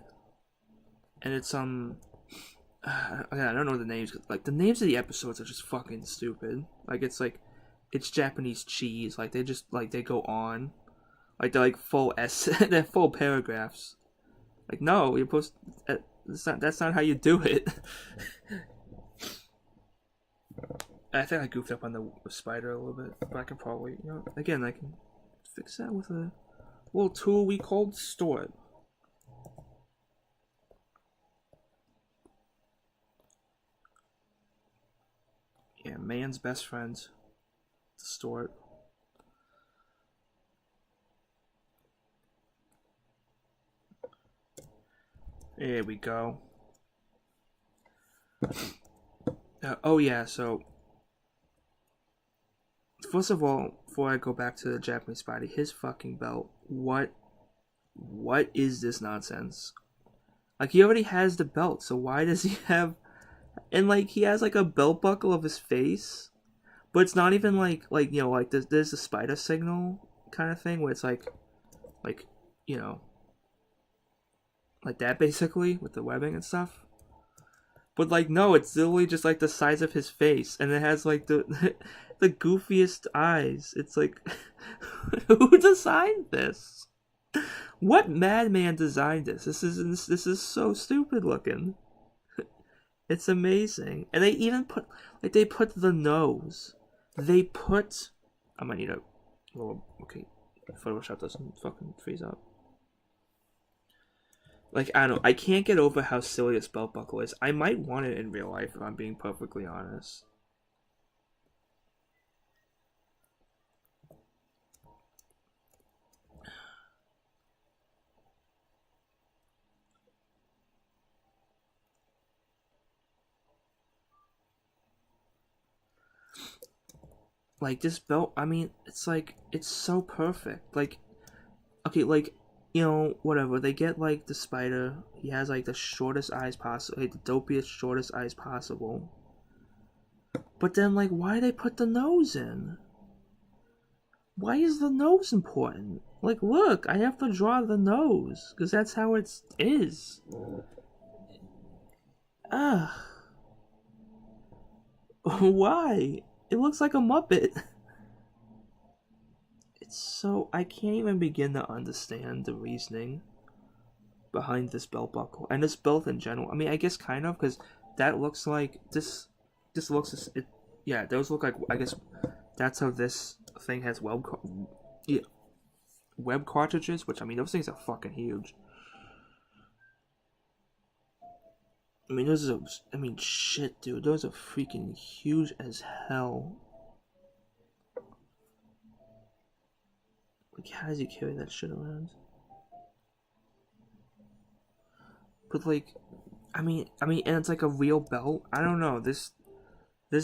and it's I don't know the names. Like the names of the episodes are just fucking stupid. Like it's Japanese cheese. Like they go on, like they're like full they're full paragraphs. Like no, you're supposed. That's not how you do it. I think I goofed up on the spider a little bit, but I can probably, again, I can fix that with a little tool we called Store. Yeah, man's best friend, Store. There we go. Oh yeah, so first of all, before I go back to the Japanese Spidey, his fucking belt. What is this nonsense? Like he already has the belt, so why does he have? And like he has like a belt buckle of his face, but it's not even like like there's the spider signal kind of thing where it's like you know like that basically with the webbing and stuff. But like no, it's literally just like the size of his face, and it has like the the goofiest eyes. It's like who designed this? What madman designed this? This is so stupid looking. It's amazing, and they even put they put the nose. They put. I might need a little okay. Photoshop doesn't fucking freeze up. Like, I don't know. I can't get over how silly this belt buckle is. I might want it in real life if I'm being perfectly honest. Like, this belt, I mean, it's so perfect. Like, okay, like, whatever. They get, like, the spider. He has, like, the shortest eyes possible. Like, the dopiest, shortest eyes possible. But then, like, why they put the nose in? Why is the nose important? Like, look, I have to draw the nose. Because that's how it is. Ugh. Why? It looks like a Muppet. It's so... I can't even begin to understand the reasoning behind this belt buckle. And this belt in general. I mean, I guess kind of, because that looks like... This looks... Yeah, those look like... I guess that's how this thing has web cartridges, which, I mean, those things are fucking huge. I mean, shit, dude. Those are freaking huge as hell. Like, how does he carry that shit around? But, like, I mean, and it's like a real belt. I don't know. This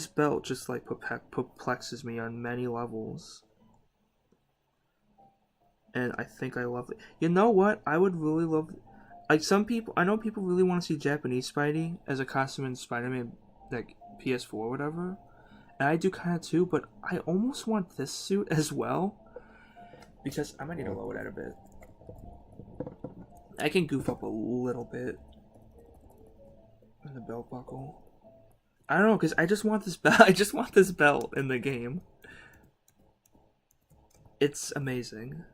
belt just, like, perplexes me on many levels. And I think I love it. You know what? I would really love... Like, I know people really want to see Japanese Spidey as a costume in Spider-Man, like, PS4 or whatever. And I do kind of too, but I almost want this suit as well. Because I might need to lower that a bit. I can goof up a little bit in the belt buckle. I don't know, because I just want this belt. I just want this belt in the game. It's amazing.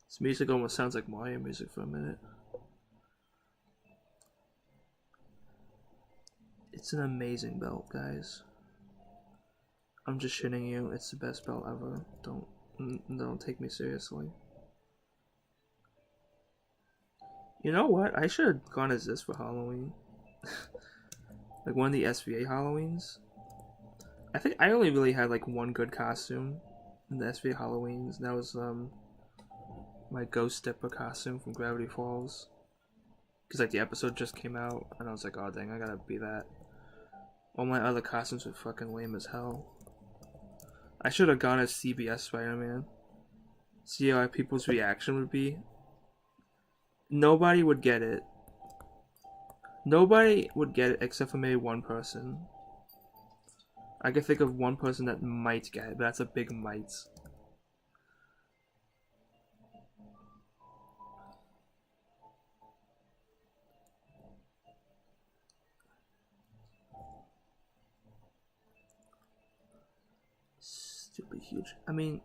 This music almost sounds like Mario music for a minute. It's an amazing belt, guys. I'm just shitting you. It's the best belt ever. Don't take me seriously. You know what? I should have gone as this for Halloween. Like one of the SVA Halloweens. I think I only really had like one good costume in the SVA Halloweens. And that was my Ghost Dipper costume from Gravity Falls. Because like the episode just came out and I was like, oh dang, I gotta be that. All my other costumes were fucking lame as hell. I should have gone as CBS Spider-Man. See how people's reaction would be. Nobody would get it. Nobody would get it except for maybe one person. I can think of one person that might get it, but that's a big might. Stupid huge. I mean,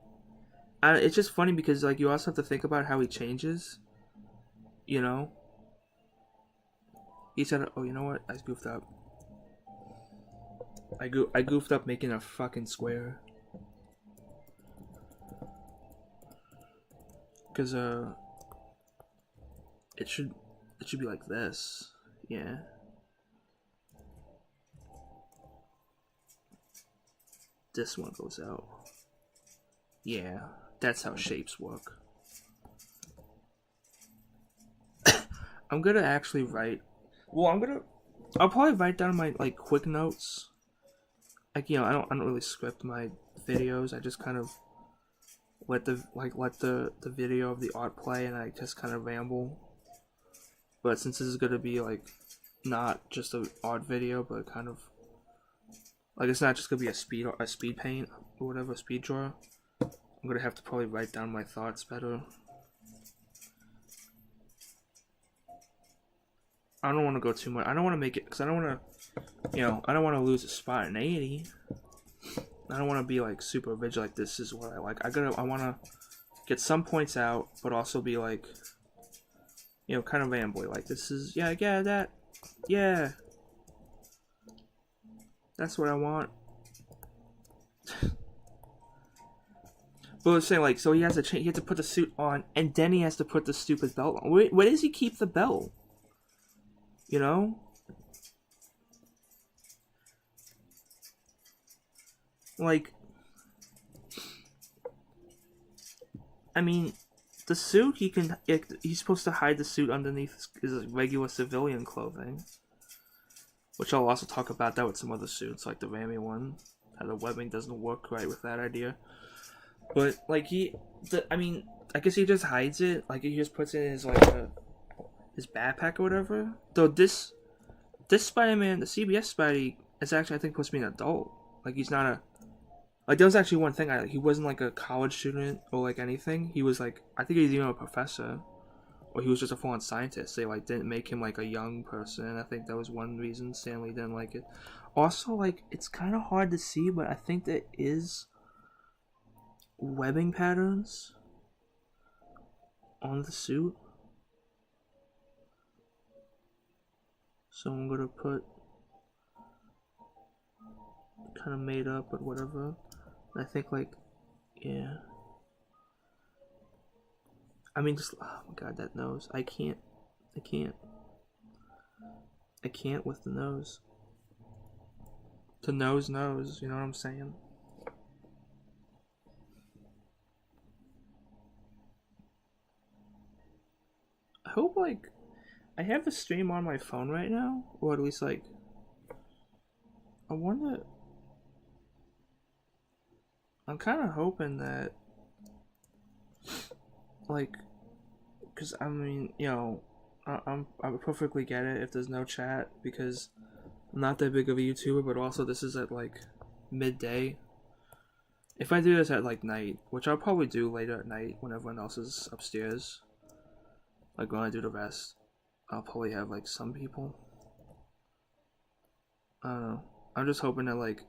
it's just funny because like you also have to think about how he changes. You know? He said, oh, you know what? I goofed up. I goofed up making a fucking square. Cause it should be like this. Yeah. This one goes out. Yeah, that's how shapes work. I'm gonna actually write. Well, I'll probably write down my like quick notes. Like, you know, I don't really script my videos. I just kind of let the video of the art play, and I just kind of ramble. But since this is gonna be like not just an art video, but kind of like it's not just gonna be a speed paint or whatever, speed draw. I'm gonna have to probably write down my thoughts better. I don't want to go too much. I don't want to make it because I don't want to, you know, I don't want to lose a spot in 80. I don't want to be like super rigid. Like this is what I like. I want to get some points out, but also be like, you know, kind of rambly. Like this is that, yeah. That's what I want. But I was saying, like, so he has to he has to put the suit on, and then he has to put the stupid belt on. Where does he keep the belt? You know? Like, I mean, the suit, he's supposed to hide the suit underneath his regular civilian clothing. Which I'll also talk about that with some other suits, like the Ramy one. How the webbing doesn't work right with that idea. But, like, I guess he just hides it. Like, he just puts it in his, like, his backpack or whatever. Though this Spider-Man, the CBS Spidey, is actually, I think, supposed to be an adult. Like, he's not a... Like, there was actually one thing, he wasn't, like, a college student or, like, anything. He was, like, I think he was even a professor. Or he was just a full-on scientist. They, like, didn't make him, like, a young person. I think that was one reason Stanley didn't like it. Also, like, it's kind of hard to see, but I think there is webbing patterns on the suit. So I'm gonna put kind of made up, but whatever. And I think, like, yeah. I mean, just, oh my god, that nose. I can't with the nose. The nose, you know what I'm saying? I hope, like, I have the stream on my phone right now, or at least, like, I wonder, I'm kind of hoping that, like, because, I mean, you know, I perfectly get it if there's no chat because I'm not that big of a YouTuber, but also this is at like midday. If I do this at like night, which I'll probably do later at night when everyone else is upstairs, like when I do the rest, I'll probably have like some people. I don't know. I'm just hoping that like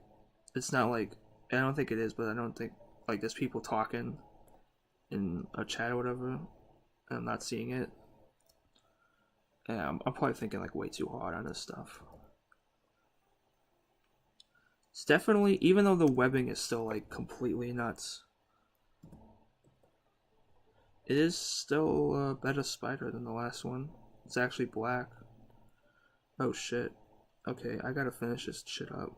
it's not like I don't think it is, but I don't think like there's people talking in a chat or whatever, and I'm not seeing it. Yeah, I'm probably thinking like way too hard on this stuff. It's definitely, even though the webbing is still like completely nuts, it is still a better spider than the last one. It's actually black. Oh shit. Okay, I gotta finish this shit up.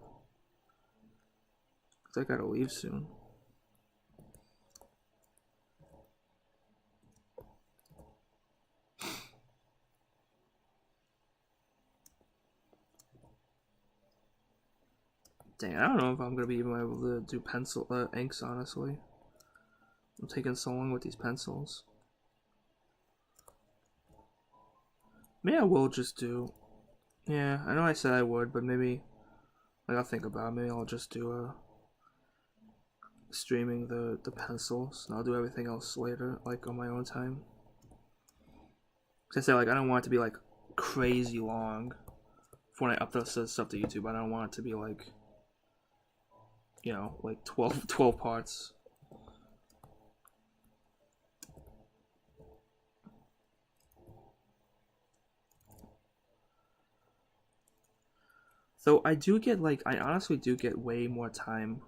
Cause I gotta leave soon. Dang, I don't know if I'm gonna be even able to do pencil inks, honestly. I'm taking so long with these pencils. Maybe I will just do. Yeah, I know I said I would, but maybe like I'll think about it. Maybe I'll just do streaming the pencils, and I'll do everything else later, like on my own time. Cause I say like I don't want it to be like crazy long for when I upload stuff to YouTube. I don't want it to be like, you know, like 12 parts. So I do get like I honestly do get way more time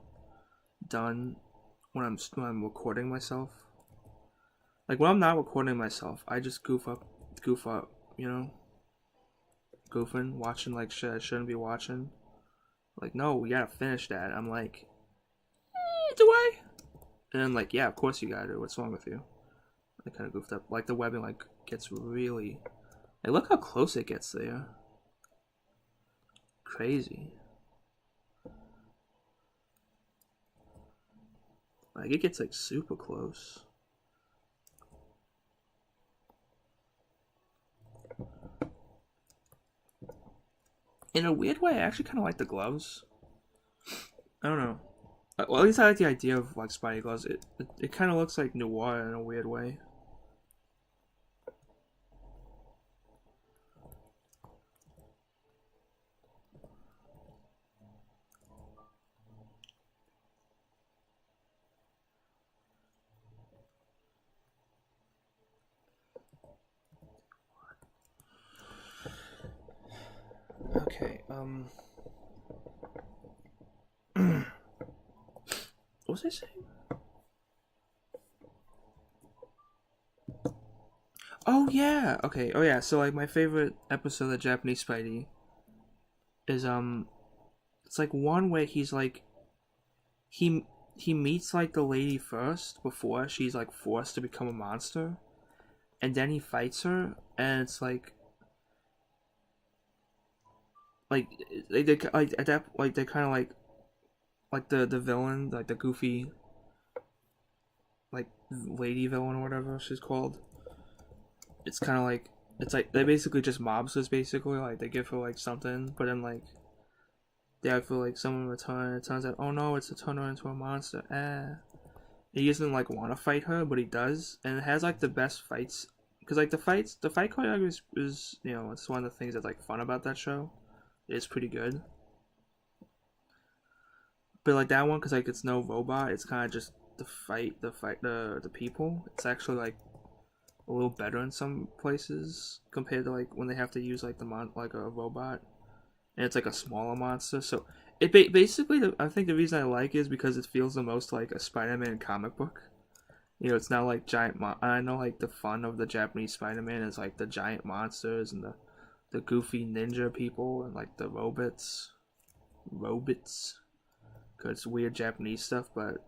done when I'm recording myself. Like when I'm not recording myself, I just goof up, you know, goofing, watching like shit I shouldn't be watching. Like no, we gotta finish that. I'm like, do I? And I'm like, yeah, of course you gotta. What's wrong with you? I kind of goofed up. Like the webbing like gets really. Like look how close it gets there. Crazy. Like it gets like super close. In a weird way, I actually kind of like the gloves. I don't know. Well, at least I like the idea of like Spidey gloves. It kind of looks like noir in a weird way. Okay, what was I saying? Oh yeah, okay, oh yeah, so like my favorite episode of Japanese Spidey is it's like one where he's like he meets like the lady first before she's like forced to become a monster, and then he fights her, and it's like they like at that like they kind of like the villain, like the goofy like lady villain or whatever she's called. It's kind of like it's like they basically just mobs us basically, like they give her like something, but then like they have for like someone return. It turns out, oh no, it's to turn her into a monster. He doesn't like want to fight her, but he does, and it has like the best fights because like the fight choreography is you know it's one of the things that's like fun about that show. It's pretty good. But like that one, because like it's no robot, it's kind of just the people. It's actually like a little better in some places compared to like when they have to use like like a robot, and it's like a smaller monster. So basically, I think the reason I like it is because it feels the most like a Spider-Man comic book. You know, it's not like giant. I know like the fun of the Japanese Spider-Man is like the giant monsters and the goofy ninja people and like the robots, because it's weird Japanese stuff. But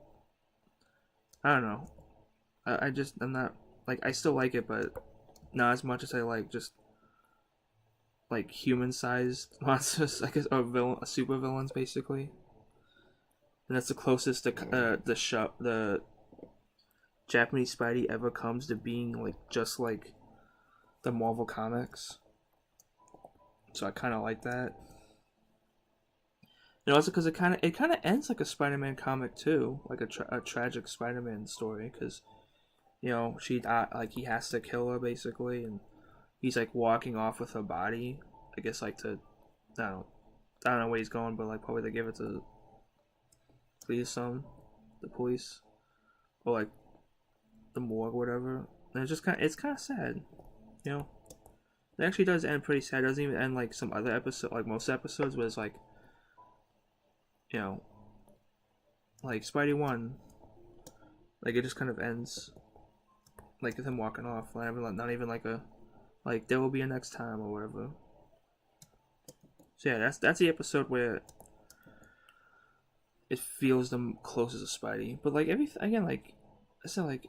I don't know. I'm not like I still like it, but not as much as I like just like human-sized monsters, I guess, or super villains, basically. And that's the closest the Japanese Spidey ever comes to being like just like the Marvel comics. So I kind of like that. And also because it kind of ends like a Spider-Man comic too, like a tragic Spider-Man story. Because she like he has to kill her basically, and he's like walking off with her body. I guess like to I don't know where he's going, but like probably to give it to the police, or like the morgue or whatever. And it's just it's kind of sad, It actually does end pretty sad. It doesn't even end like some other episode, like most episodes, where it's like, like Spidey 1, like it just kind of ends, like with him walking off. Not even like a, like there will be a next time or whatever. So yeah, that's the episode where it feels the closest to Spidey. But like everything again, like I said, like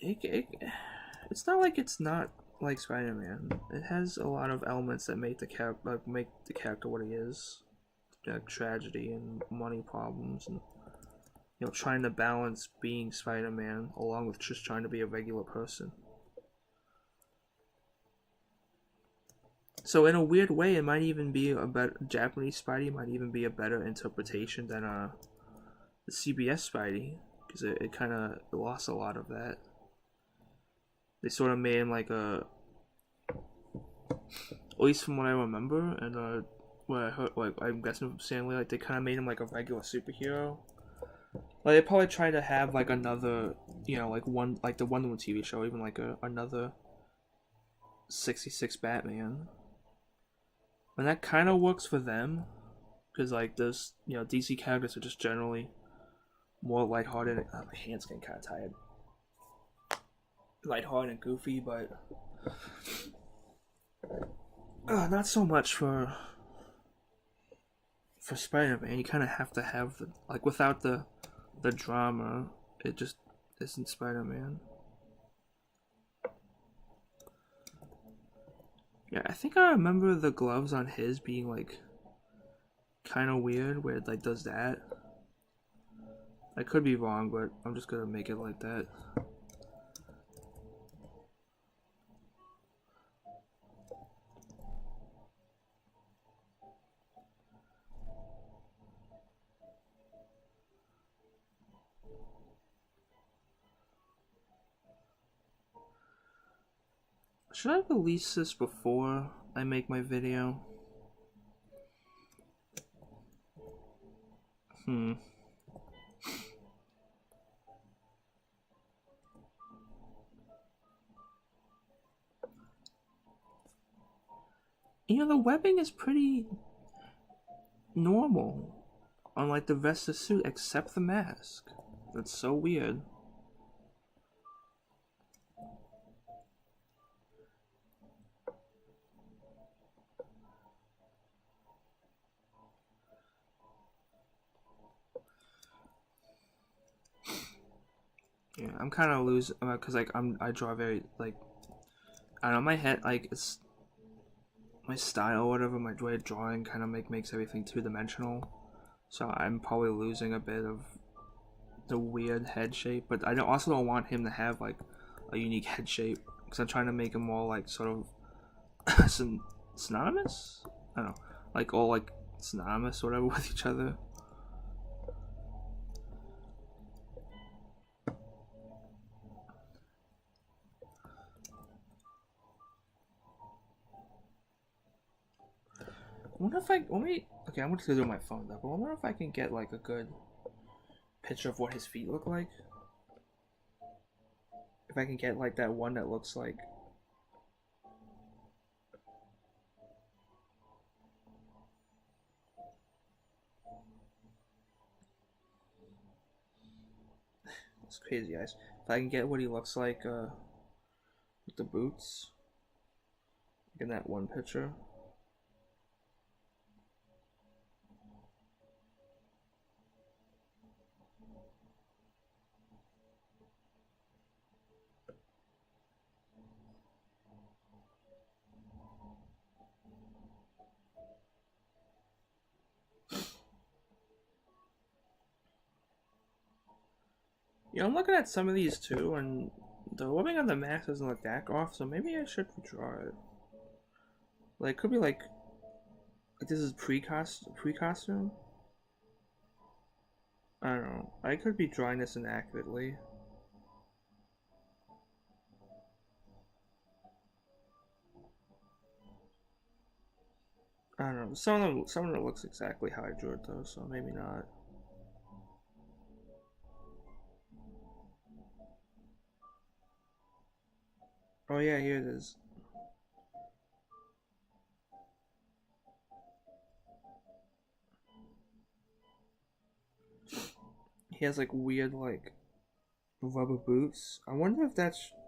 it's not like it's not like Spider-Man. It has a lot of elements that make the character what he is, like tragedy and money problems, and trying to balance being Spider-Man along with just trying to be a regular person. So in a weird way, it might even be a better Japanese Spidey might even be a better interpretation than the CBS Spidey, because it kind of lost a lot of that. They sort of made him like at least from what I remember, and what I heard, like I'm guessing from Stanley, like they kind of made him like a regular superhero. Like they probably tried to have like another, like the Wonder Woman TV show, even like another 66 Batman. And that kind of works for them, because like those DC characters are just generally more lighthearted. Oh, my hand's getting kind of tired. Lighthearted and goofy, but not so much for Spider-Man. You kind of have to have the without the drama, it just isn't Spider-Man. Yeah, I think I remember the gloves on his being like kind of weird, where it like does that. I could be wrong, but I'm just gonna make it like that. Should I release this before I make my video? The webbing is pretty normal on like the rest of the suit except the mask. That's so weird. Yeah, I'm kind of losing because like I draw very like I don't know, my head, like it's my style or whatever, my way of drawing kind of makes everything two-dimensional. So I'm probably losing a bit of the weird head shape, but I also don't want him to have like a unique head shape, because I'm trying to make him more like sort of synonymous. I don't know, like all like synonymous or whatever with each other. I wonder if okay, I'm gonna do my phone though, but I wonder if I can get like a good picture of what his feet look like. If I can get like that one that looks like it's crazy, guys. If I can get what he looks like with the boots, in that one picture. I'm looking at some of these too, and The webbing on the mask doesn't look that off, so maybe I should redraw it. Like, it could be like this is pre-costume? I don't know. I could be drawing this inaccurately. I don't know. Some of it looks exactly how I drew it though, so maybe not. Oh yeah, here it is. He has like weird like rubber boots. I wonder if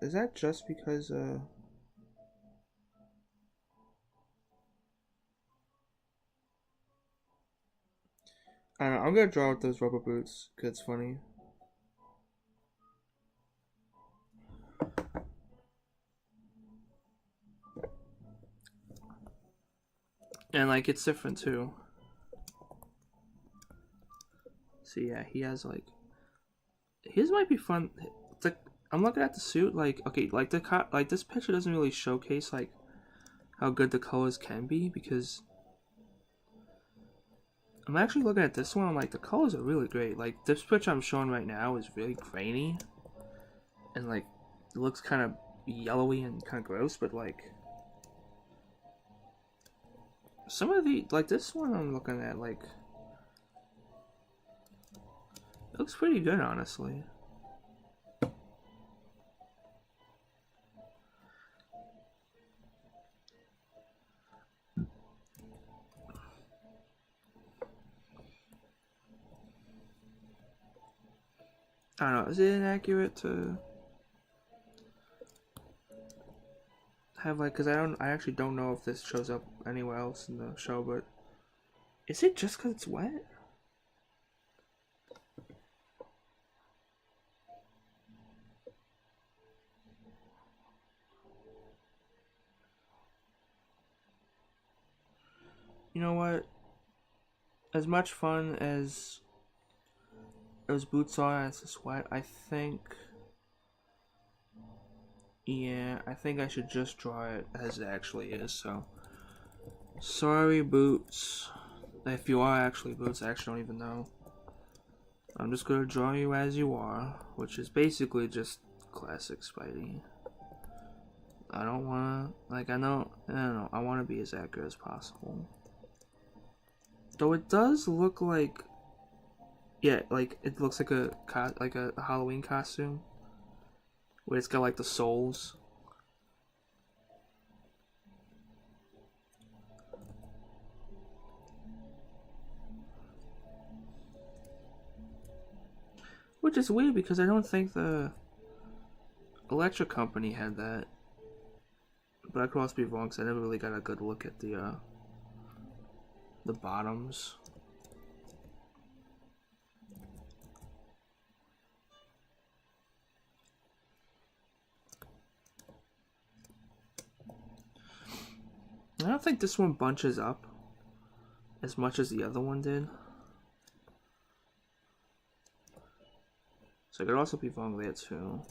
is that just because I don't know, I'm gonna draw with those rubber boots because it's funny. And like it's different too. So yeah, he has like his might be fun. I'm looking at the suit like okay, like this picture doesn't really showcase like how good the colors can be because I'm actually looking at this one. I'm like the colors are really great. Like this picture I'm showing right now is really grainy and like it looks kind of yellowy and kind of gross, but like some of the like this one I'm looking at like it looks pretty good honestly. I don't know, is it inaccurate to have like, cause I actually don't know if this shows up anywhere else in the show, but is it just cause it's wet? You know what? As much fun as those boots are as it's wet, I think. Yeah, I think I should just draw it as it actually is, so. Sorry, boots. If you are actually boots, I actually don't even know. I'm just gonna draw you as you are, which is basically just classic Spidey. I don't wanna, like, I don't know, I wanna be as accurate as possible. Though it does look like, yeah, like, it looks like a Halloween costume. Where it's got like the souls. Which is weird because I don't think the electric company had that. But I could also be wrong because I never really got a good look at the bottoms. I don't think this one bunches up as much as the other one did. So I could also be wrong there too.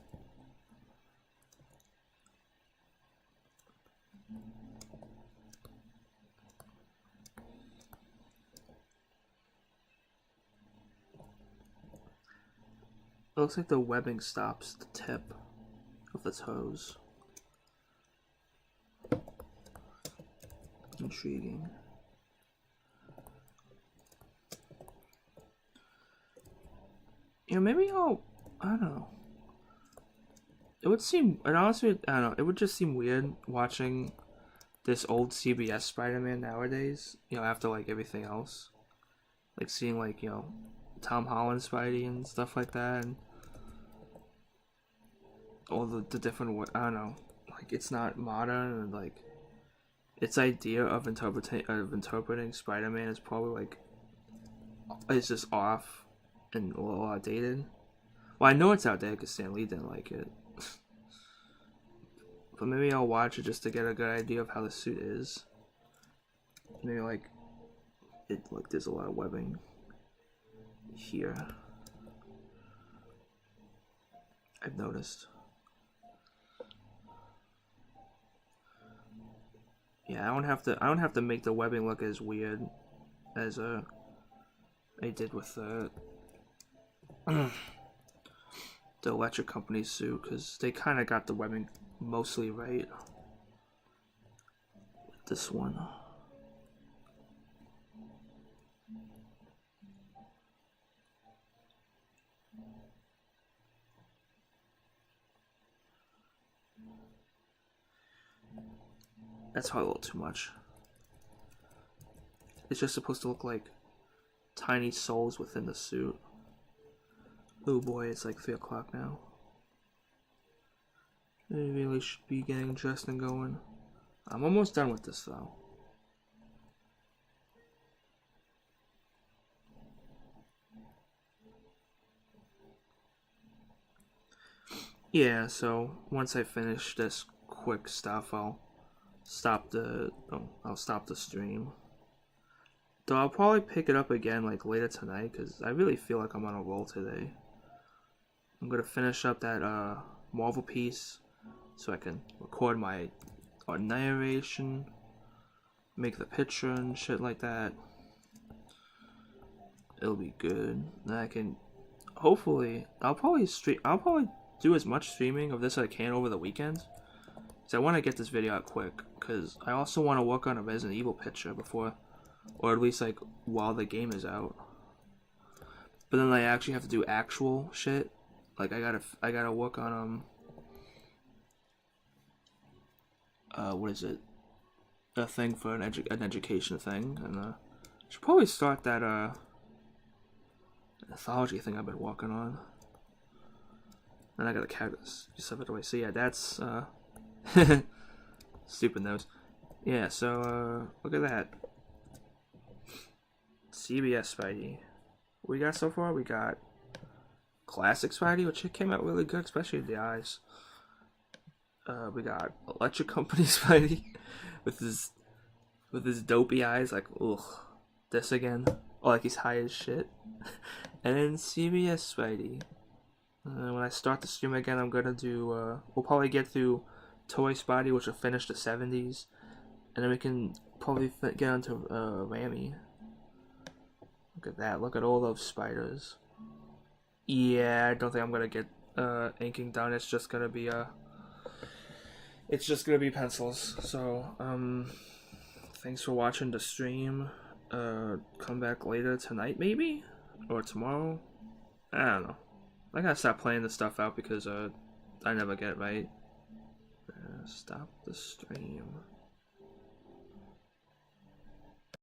It looks like the webbing stops at the tip of the toes. Intriguing. You know, maybe I don't know. It would seem, and honestly, I don't know, it would just seem weird watching this old CBS Spider-Man nowadays, you know, after like everything else. Like seeing like, you know, Tom Holland Spidey and stuff like that, and all the different, I don't know, like it's not modern, and like its idea of interpreting Spider-Man is probably like it's just off and a little outdated. Well, I know it's outdated because Stan Lee didn't like it, but maybe I'll watch it just to get a good idea of how the suit is. Maybe like there's a lot of webbing here. I've noticed. Yeah, I don't have to make the webbing look as weird as I did with the the electric company suit, because they kind of got the webbing mostly right with this one. That's probably a little too much. It's just supposed to look like tiny souls within the suit. Oh boy, it's like 3 o'clock now. I really should be getting dressed and going. I'm almost done with this though. Yeah, so once I finish this quick stuff, I'll stop the stream. Though I'll probably pick it up again like later tonight, because I really feel like I'm on a roll today. I'm gonna finish up that Marvel piece so I can record my narration, make the picture and shit like that. It'll be good. Then I can hopefully I'll probably do as much streaming of this as I can over the weekend. Because I want to get this video out quick, because I also want to work on a Resident Evil picture before, or at least like while the game is out. But then I actually have to do actual shit. Like I gotta work on what is it? A thing for an education thing, and I should probably start that anthology thing I've been working on. And I gotta count this stuff away. So yeah, that's stupid nose. Yeah, so look at that. CBS Spidey. What we got so far? We got Classic Spidey, which came out really good, especially the eyes. We got Electric Company Spidey with his dopey eyes, like ugh, this again. Oh, like he's high as shit. And then CBS Spidey. When I start the stream again, I'm gonna do. We'll probably get through Toy Spidey, which will finish the 70s, and then we can probably get onto Ramy. Look at that! Look at all those spiders. Yeah, I don't think I'm gonna get inking done. It's just gonna be pencils. So thanks for watching the stream. Come back later tonight maybe, or tomorrow. I don't know. I gotta stop playing this stuff out because I never get it right. Stop the stream.